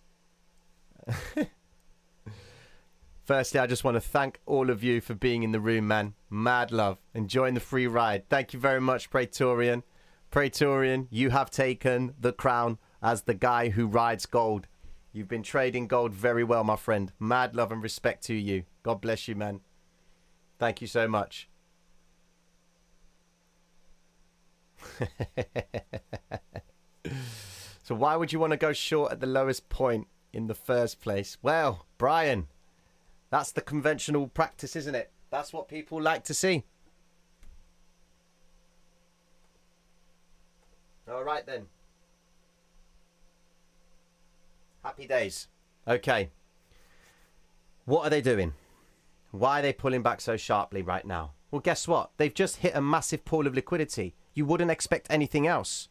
Firstly, I just want to thank all of you for being in the room, man. Mad love. Enjoying the free ride. Thank you very much, Praetorian. Praetorian, you have taken the crown as the guy who rides gold. You've been trading gold very well, my friend. Mad love and respect to you. God bless you, man. Thank you so much. So why would you want to go short at the lowest point in the first place? Well, Brian, that's the conventional practice, isn't it? That's what people like to see. All right, then. Happy days. Okay. What are they doing? Why are they pulling back so sharply right now? Well, guess what? They've just hit a massive pool of liquidity. You wouldn't expect anything else.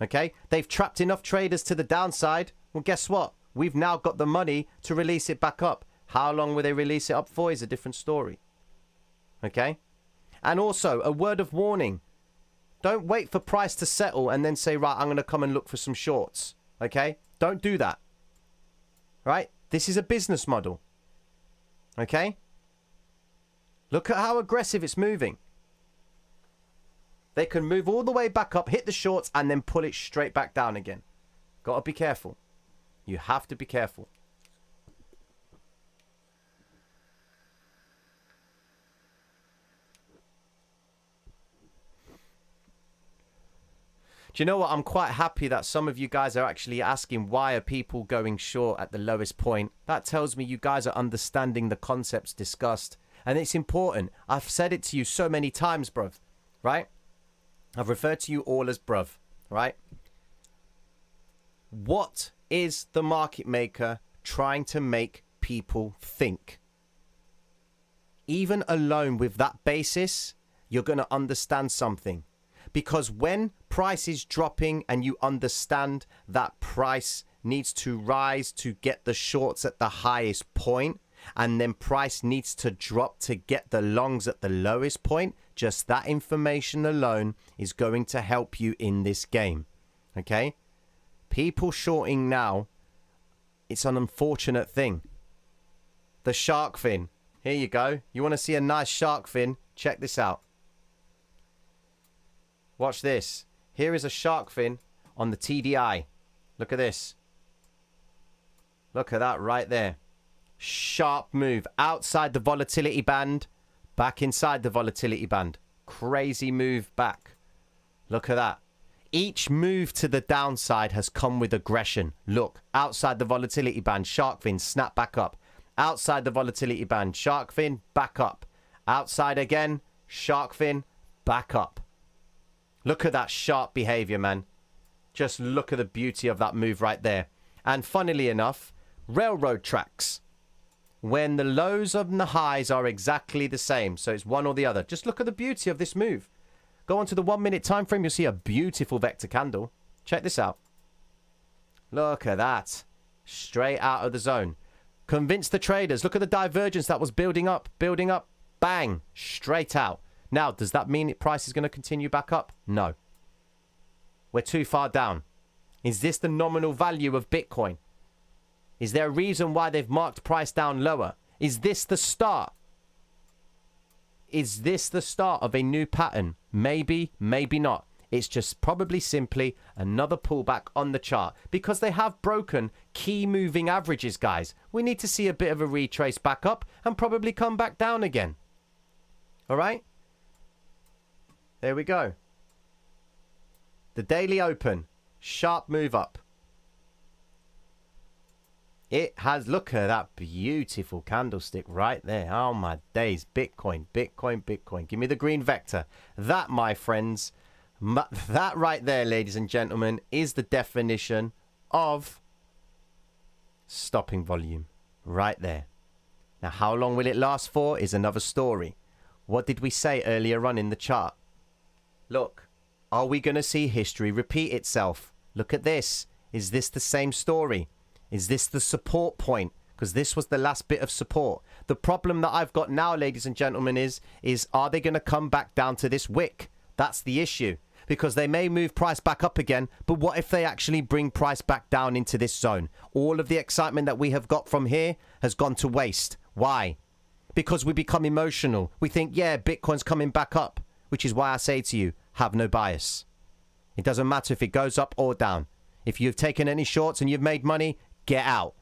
Okay? They've trapped enough traders to the downside. Well, guess what? We've now got the money to release it back up. How long will they release it up for is a different story. Okay? And also, a word of warning. Don't wait for price to settle and then say, right, I'm going to come and look for some shorts. Okay? Don't do that. Right? This is a business model. Okay? Look at how aggressive it's moving. They can move all the way back up, hit the shorts, and then pull it straight back down again. Got to be careful. You have to be careful. Do you know what? I'm quite happy that some of you guys are actually asking why are people going short at the lowest point. That tells me you guys are understanding the concepts discussed. And it's important. I've said it to you so many times, bruv. Right? I've referred to you all as bruv. Right? What is the market maker trying to make people think? Even alone with that basis, you're going to understand something. Because when price is dropping and you understand that price needs to rise to get the shorts at the highest point, and then price needs to drop to get the longs at the lowest point, just that information alone is going to help you in this game. Okay? People shorting now, it's an unfortunate thing. The shark fin. Here you go. You want to see a nice shark fin? Check this out. Watch this. Here is a shark fin on the TDI. Look at this. Look at that right there. Sharp move outside the volatility band, back inside the volatility band. Crazy move back. Look at that. Each move to the downside has come with aggression. Look, outside the volatility band, shark fin, snap back up. Outside the volatility band, shark fin, back up. Outside again, shark fin, back up. Look at that sharp behavior, man. Just look at the beauty of that move right there. And funnily enough, railroad tracks, when the lows and the highs are exactly the same, so it's one or the other. Just look at the beauty of this move. Go on to the 1 minute time frame, you'll see a beautiful vector candle. Check this out. Look at that. Straight out of the zone. Convince the traders. Look at the divergence that was building up, bang, straight out. Now, does that mean price is going to continue back up? No. We're too far down. Is this the nominal value of Bitcoin? Is there a reason why they've marked price down lower? Is this the start? Is this the start of a new pattern? Maybe, maybe not. It's just probably simply another pullback on the chart because they have broken key moving averages, guys. We need to see a bit of a retrace back up and probably come back down again. All right? There we go. The daily open. Sharp move up. It has, look at that beautiful candlestick right there. Oh my days. Bitcoin, Bitcoin, Bitcoin. Give me the green vector. That, my friends, that right there, ladies and gentlemen, is the definition of stopping volume. Right there. Now, how long will it last for is another story. What did we say earlier on in the chart? Look, are we going to see history repeat itself? Look at this. Is this the same story? Is this the support point? Because this was the last bit of support. The problem that I've got now, ladies and gentlemen, is are they going to come back down to this wick? That's the issue. Because they may move price back up again, but what if they actually bring price back down into this zone? All of the excitement that we have got from here has gone to waste. Why? Because we become emotional. We think, yeah, Bitcoin's coming back up, which is why I say to you, have no bias. It doesn't matter if it goes up or down. If you've taken any shorts and you've made money, get out.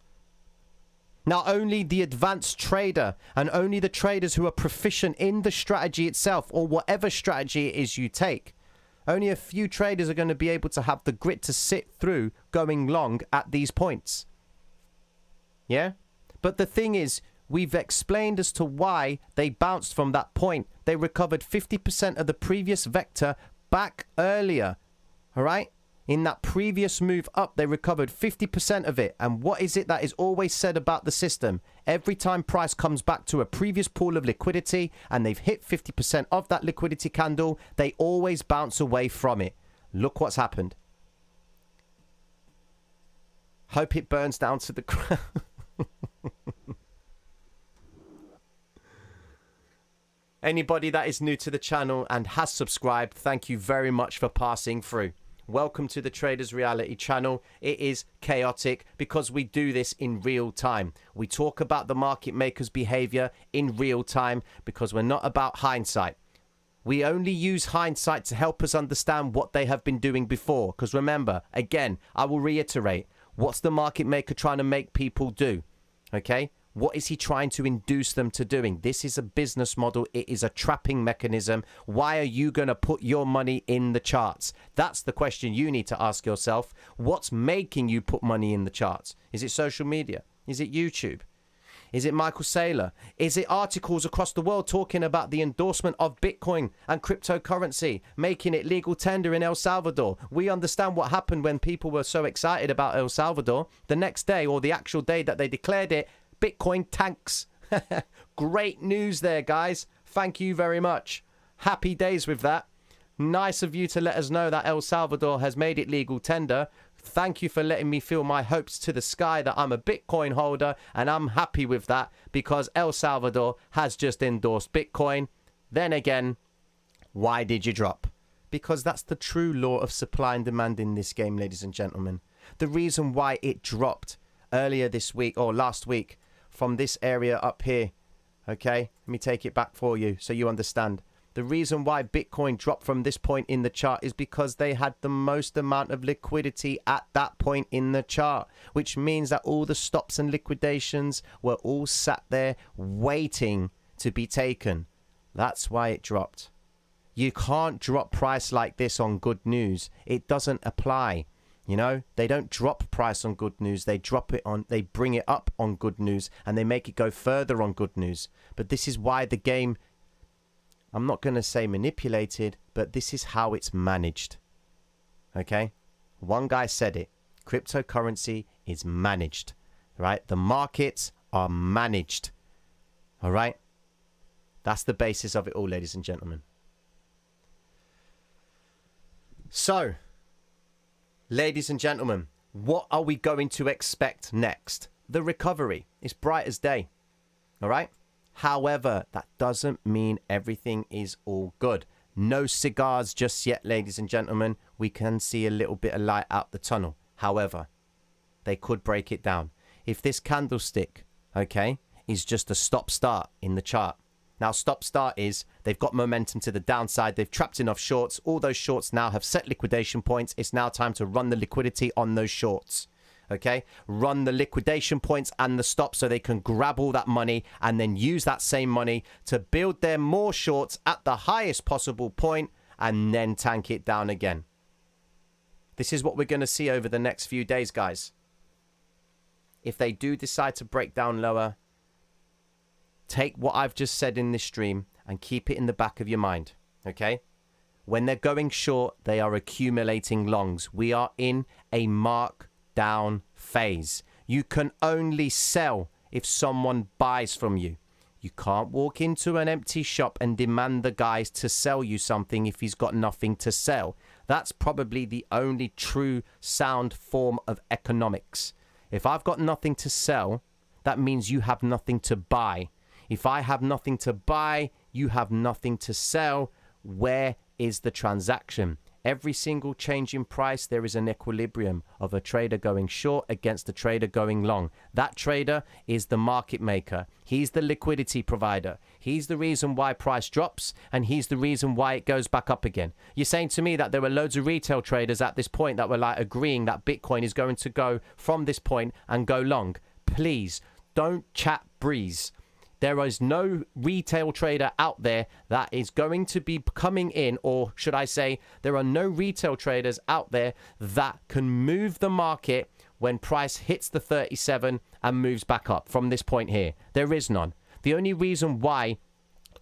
Now, only the advanced trader and only the traders who are proficient in the strategy itself or whatever strategy it is you take, only a few traders are going to be able to have the grit to sit through going long at these points. Yeah? But the thing is, we've explained as to why they bounced from that point. They recovered 50% of the previous vector back earlier. All right? In that previous move up, they recovered 50% of it. And what is it that is always said about the system? Every time price comes back to a previous pool of liquidity and they've hit 50% of that liquidity candle, they always bounce away from it. Look what's happened. Hope it burns down to the ground. Anybody that is new to the channel and has subscribed, thank you very much for passing through. Welcome to the Traders Reality channel. It is chaotic because we do this in real time. We talk about the market makers' behavior in real time because we're not about hindsight. We only use hindsight to help us understand what they have been doing before. Because remember, again, I will reiterate, what's the market maker trying to make people do? Okay? What is he trying to induce them to doing? This is a business model. It is a trapping mechanism. Why are you going to put your money in the charts? That's the question you need to ask yourself. What's making you put money in the charts? Is it social media? Is it YouTube? Is it Michael Saylor? Is it articles across the world talking about the endorsement of Bitcoin and cryptocurrency, making it legal tender in El Salvador? We understand what happened when people were so excited about El Salvador. The next day, or the actual day that they declared it, Bitcoin tanks. Great news there, guys. Thank you very much. Happy days with that. Nice of you to let us know that El Salvador has made it legal tender. Thank you for letting me feel my hopes to the sky that I'm a Bitcoin holder, and I'm happy with that because El Salvador has just endorsed Bitcoin. Then again, why did you drop? Because that's the true law of supply and demand in this game, ladies and gentlemen. The reason why it dropped earlier this week or last week from this area up here, okay? Let me take it back for you so you understand. The reason why Bitcoin dropped from this point in the chart is because they had the most amount of liquidity at that point in the chart, which means that all the stops and liquidations were all sat there waiting to be taken. That's why it dropped. You can't drop price like this on good news. It doesn't apply. You know, they don't drop price on good news. They bring it up on good news and they make it go further on good news. But this is why the game, I'm not going to say manipulated, but this is how it's managed. Okay? One guy said it. Cryptocurrency is managed. Right? The markets are managed. All right? That's the basis of it all, ladies and gentlemen. So, ladies and gentlemen, what are we going to expect next? The recovery. It's bright as day. All right? However, that doesn't mean everything is all good. No cigars just yet, ladies and gentlemen. We can see a little bit of light out the tunnel. However, they could break it down. If this candlestick, okay, is just a stop-start in the chart. Now, stop-start is they've got momentum to the downside. They've trapped enough shorts. All those shorts now have set liquidation points. It's now time to run the liquidity on those shorts. Okay, run the liquidation points and the stop so they can grab all that money and then use that same money to build their more shorts at the highest possible point and then tank it down again. This is what we're going to see over the next few days, guys. If they do decide to break down lower, take what I've just said in this stream and keep it in the back of your mind. Okay, when they're going short, they are accumulating longs. We are in a mark down phase. You can only sell if someone buys from you. You can't walk into an empty shop and demand the guys to sell you something if he's got nothing to sell. That's probably the only true sound form of economics. If I've got nothing to sell, that means you have nothing to buy. If I have nothing to buy, you have nothing to sell. Where is the transaction? Every single change in price, there is an equilibrium of a trader going short against a trader going long. That trader is the market maker. He's the liquidity provider. He's the reason why price drops, and he's the reason why it goes back up again. You're saying to me that there were loads of retail traders at this point that were like agreeing that Bitcoin is going to go from this point and go long. Please don't chat breeze. There is no retail trader out there that is going to be coming in, or should I say, there are no retail traders out there that can move the market when price hits the 37 and moves back up from this point here. There is none. The only reason why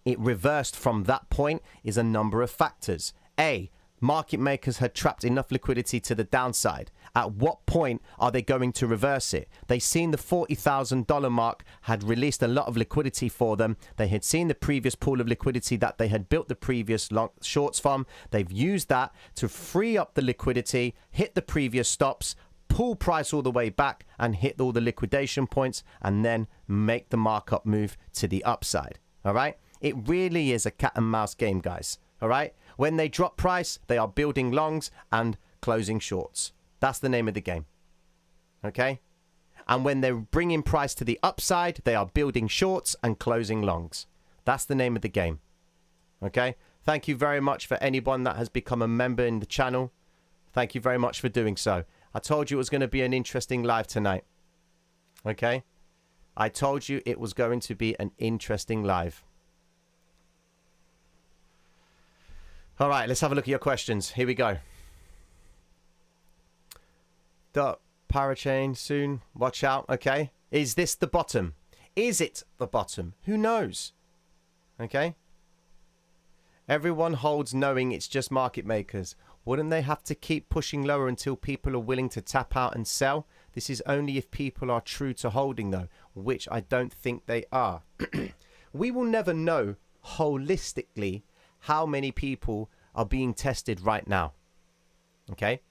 it reversed from that point is a number of factors. A, market makers had trapped enough liquidity to the downside. At what point are they going to reverse it? They've seen the $40,000 mark had released a lot of liquidity for them. They had seen the previous pool of liquidity that they had built the previous long shorts from. They've used that to free up the liquidity, hit the previous stops, pull price all the way back and hit all the liquidation points, and then make the markup move to the upside. All right? It really is a cat and mouse game, guys. All right? When they drop price, they are building longs and closing shorts. That's the name of the game. Okay? And when they're bringing price to the upside, they are building shorts and closing longs. That's the name of the game. Okay? Thank you very much for anyone that has become a member in the channel. Thank you very much for doing so. I told you it was going to be an interesting live tonight. Okay? I told you it was going to be an interesting live. All right, let's have a look at your questions. Here we go. The parachain soon. Watch out. Okay. Is this the bottom? Is it the bottom? Who knows? Okay. Everyone holds knowing it's just market makers. Wouldn't they have to keep pushing lower until people are willing to tap out and sell? This is only if people are true to holding, though, which I don't think they are. We will never know holistically how many people are being tested right now. Okay?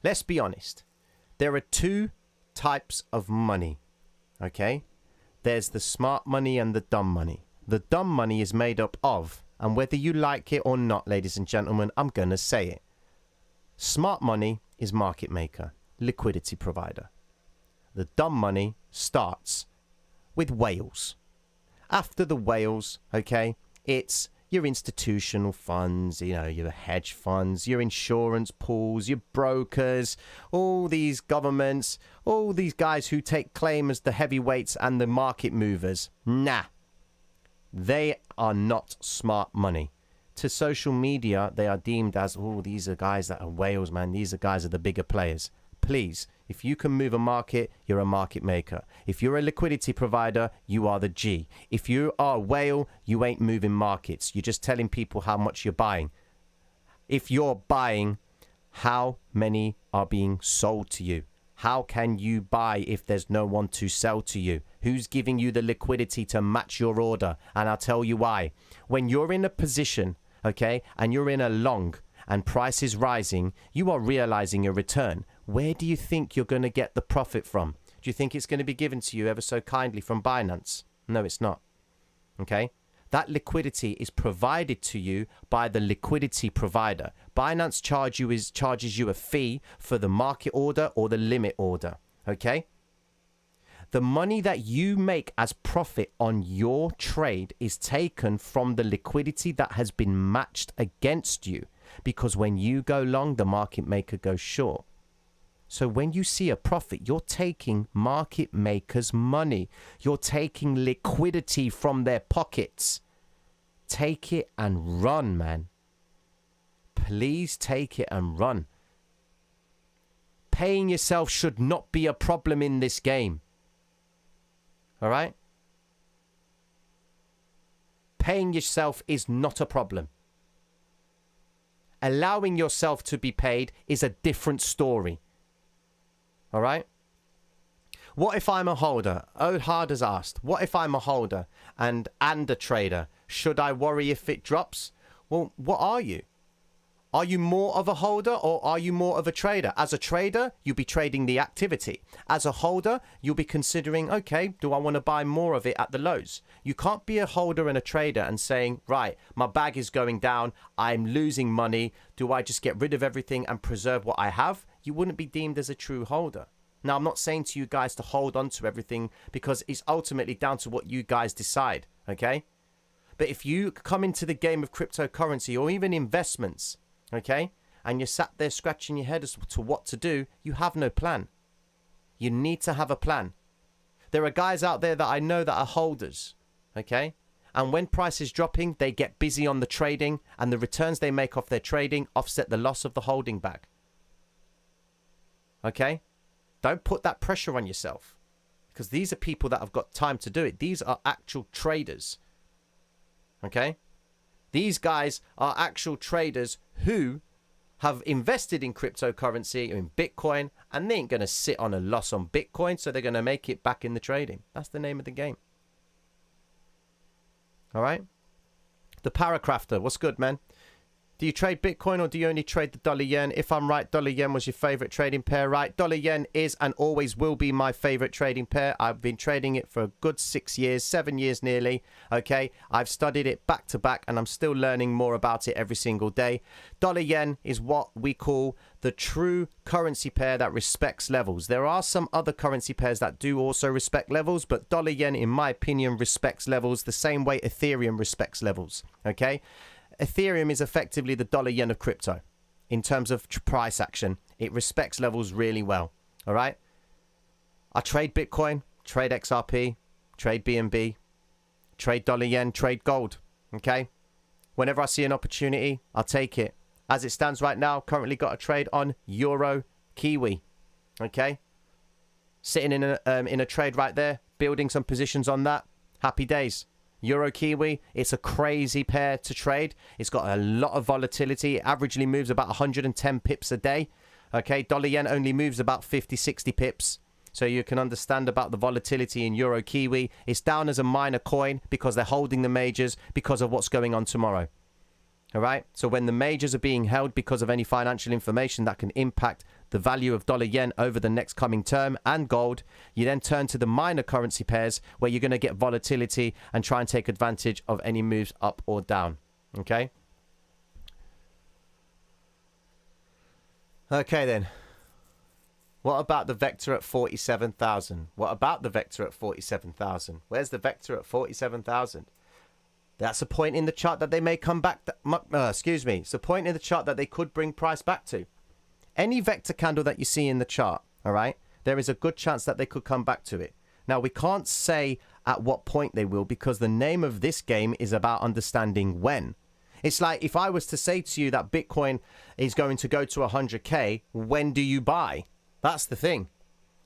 Let's be honest. There are two types of money. Okay? There's the smart money and the dumb money. The dumb money is made up of, and whether you like it or not, ladies and gentlemen, I'm going to say it. Smart money is market maker, liquidity provider. The dumb money starts with whales. After the whales, okay, it's your institutional funds, you know, your hedge funds, your insurance pools, your brokers, all these governments, all these guys who take claim as the heavyweights and the market movers. Nah, they are not smart money. To social media, they are deemed as, oh, these are guys that are whales, man. These are guys are the bigger players. Please, if you can move a market, you're a market maker. If you're a liquidity provider, you are the G. If you are a whale, you ain't moving markets. You're just telling people how much you're buying. If you're buying, how many are being sold to you? How can you buy if there's no one to sell to you? Who's giving you the liquidity to match your order? And I'll tell you why. When you're in a position, okay, and you're in a long and price is rising, you are realizing a return. Where do you think you're going to get the profit from? Do you think it's going to be given to you ever so kindly from Binance? No, it's not. Okay? That liquidity is provided to you by the liquidity provider. Binance charges you a fee for the market order or the limit order. Okay? The money that you make as profit on your trade is taken from the liquidity that has been matched against you. Because when you go long, the market maker goes short. So when you see a profit, you're taking market makers' money. You're taking liquidity from their pockets. Take it and run, man. Please take it and run. Paying yourself should not be a problem in this game. All right? Paying yourself is not a problem. Allowing yourself to be paid is a different story. All right? What if I'm a holder? Ohad has asked, what if I'm a holder and a trader? Should I worry if it drops? Well, what are you? Are you more of a holder or are you more of a trader? As a trader, you'll be trading the activity. As a holder, you'll be considering, okay, do I want to buy more of it at the lows? You can't be a holder and a trader and saying, right, my bag is going down, I'm losing money. Do I just get rid of everything and preserve what I have? You wouldn't be deemed as a true holder. Now, I'm not saying to you guys to hold on to everything because it's ultimately down to what you guys decide, okay? But if you come into the game of cryptocurrency or even investments, okay, and you're sat there scratching your head as to what to do, you have no plan. You need to have a plan. There are guys out there that I know that are holders, okay? And when price is dropping, they get busy on the trading and the returns they make off their trading offset the loss of the holding bag. Okay? Don't put that pressure on yourself because these are people that have got time to do it. These are actual traders. Okay? These guys are actual traders who have invested in cryptocurrency, in Bitcoin, and they ain't going to sit on a loss on Bitcoin, so they're going to make it back in the trading. That's the name of the game. All right? The Paracrafter, what's good, man? Do you trade Bitcoin or do you only trade the dollar yen? If I'm right, dollar yen was your favorite trading pair, right? Dollar yen is and always will be my favorite trading pair. I've been trading it for a good 6 years, 7 years nearly. Okay, I've studied it back to back and I'm still learning more about it every single day. Dollar yen is what we call the true currency pair that respects levels. There are some other currency pairs that do also respect levels, but dollar yen, in my opinion, respects levels the same way Ethereum respects levels. Okay. Ethereum is effectively the dollar yen of crypto in terms of price action. It respects levels really well. All right. I trade Bitcoin, trade XRP, trade BNB, trade dollar yen, trade gold. Okay. Whenever I see an opportunity, I'll take it. As it stands right now, currently got a trade on Euro Kiwi. Okay. Sitting in a trade right there, building some positions on that. Happy days. Euro Kiwi, it's a crazy pair to trade. It's got a lot of volatility. It averagely moves about 110 pips a day. Okay, dollar yen only moves about 50, 60 pips. So you can understand about the volatility in Euro Kiwi. It's down as a minor coin because they're holding the majors because of what's going on tomorrow. All right. So when the majors are being held because of any financial information that can impact the value of dollar yen over the next coming term and gold, you then turn to the minor currency pairs where you're going to get volatility and try and take advantage of any moves up or down. Okay. Okay, then. What about the vector at 47,000? What about the vector at 47,000? Where's the vector at 47,000? That's a point in the chart that they may come back. It's a point in the chart that they could bring price back to. Any vector candle that you see in the chart, all right, there is a good chance that they could come back to it. Now, we can't say at what point they will because the name of this game is about understanding when. It's like if I was to say to you that Bitcoin is going to go to 100K, when do you buy? That's the thing.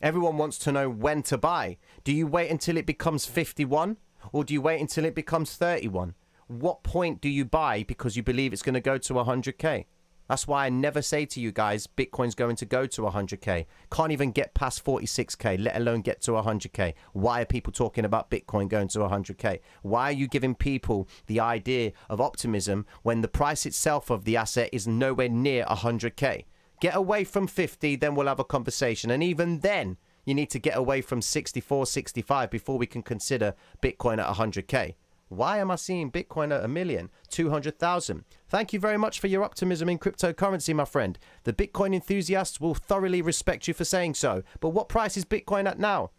Everyone wants to know when to buy. Do you wait until it becomes 51? Or do you wait until it becomes 31? What point do you buy because you believe it's going to go to 100K? That's why I never say to you guys, Bitcoin's going to go to 100K. Can't even get past 46K, let alone get to 100K. Why are people talking about Bitcoin going to 100K? Why are you giving people the idea of optimism when the price itself of the asset is nowhere near 100K? Get away from 50, then we'll have a conversation. And even then, you need to get away from 64, 65 before we can consider Bitcoin at 100K. Why am I seeing Bitcoin at 1,200,000? Thank you very much for your optimism in cryptocurrency, my friend. The Bitcoin enthusiasts will thoroughly respect you for saying so. But what price is Bitcoin at now?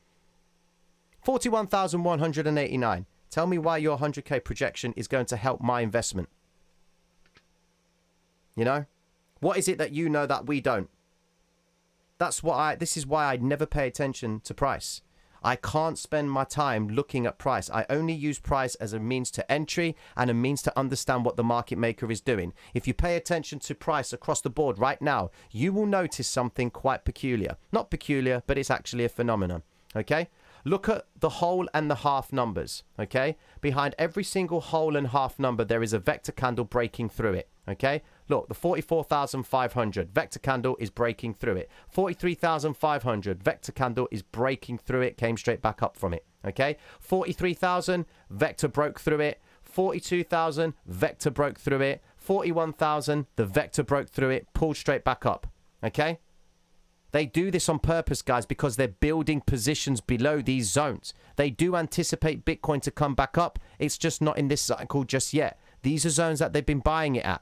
41,189. Tell me why your 100K projection is going to help my investment. You know? What is it that you know that we don't? This is why I never pay attention to price. I can't spend my time looking at price. I only use price as a means to entry and a means to understand what the market maker is doing. If you pay attention to price across the board right now, you will notice something quite peculiar. Not peculiar, but it's actually a phenomenon. Okay? Look at the whole and the half numbers. Okay? Behind every single whole and half number, there is a vector candle breaking through it. Okay? Look, the 44,500 vector candle is breaking through it. 43,500 vector candle is breaking through it, came straight back up from it. Okay? 43,000 vector broke through it. 42,000 vector broke through it. 41,000 the vector broke through it, pulled straight back up. Okay? They do this on purpose, guys, because they're building positions below these zones. They do anticipate Bitcoin to come back up. It's just not in this cycle just yet. These are zones that they've been buying it at.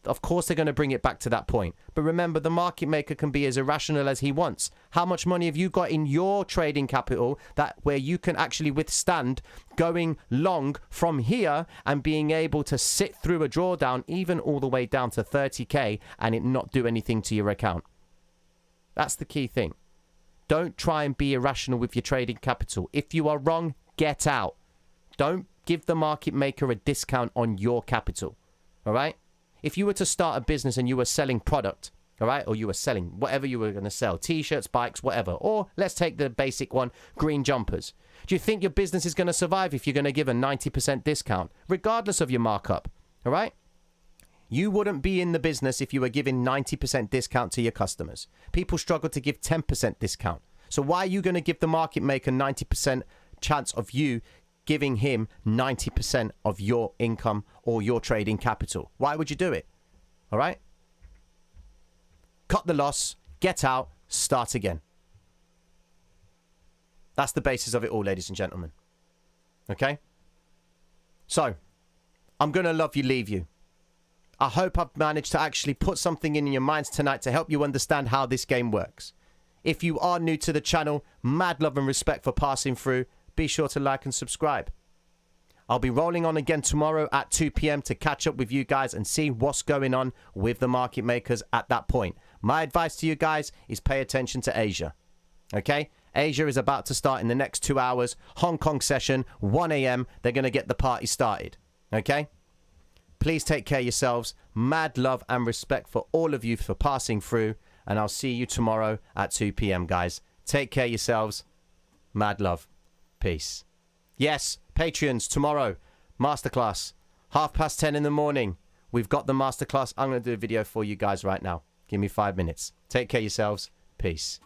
Of course, they're going to bring it back to that point. But remember, the market maker can be as irrational as he wants. How much money have you got in your trading capital that where you can actually withstand going long from here and being able to sit through a drawdown even all the way down to 30K and it not do anything to your account? That's the key thing. Don't try and be irrational with your trading capital. If you are wrong, get out. Don't give the market maker a discount on your capital. All right? If you were to start a business and you were selling product, all right, or you were selling whatever you were going to sell, t-shirts, bikes, whatever, or let's take the basic one, green jumpers. Do you think your business is going to survive if you're going to give a 90% discount, regardless of your markup? All right? You wouldn't be in the business if you were giving 90% discount to your customers. People struggle to give 10% discount. So why are you going to give the market maker 90% chance of you giving him 90% of your income or your trading capital? Why would you do it? All right? Cut the loss, get out, start again. That's the basis of it all, ladies and gentlemen. Okay? So, I'm going to love you, leave you. I hope I've managed to actually put something in your minds tonight to help you understand how this game works. If you are new to the channel, mad love and respect for passing through. Be sure to like and subscribe. I'll be rolling on again tomorrow at 2 p.m. to catch up with you guys and see what's going on with the market makers at that point. My advice to you guys is pay attention to Asia. Okay? Asia is about to start in the next 2 hours. Hong Kong session, 1 a.m. They're going to get the party started. Okay? Please take care of yourselves. Mad love and respect for all of you for passing through. And I'll see you tomorrow at 2 p.m. guys. Take care of yourselves. Mad love. Peace. Yes, Patreons, tomorrow, masterclass, 10:30 in the morning. We've got the masterclass. I'm going to do a video for you guys right now. Give me 5 minutes. Take care of yourselves. Peace.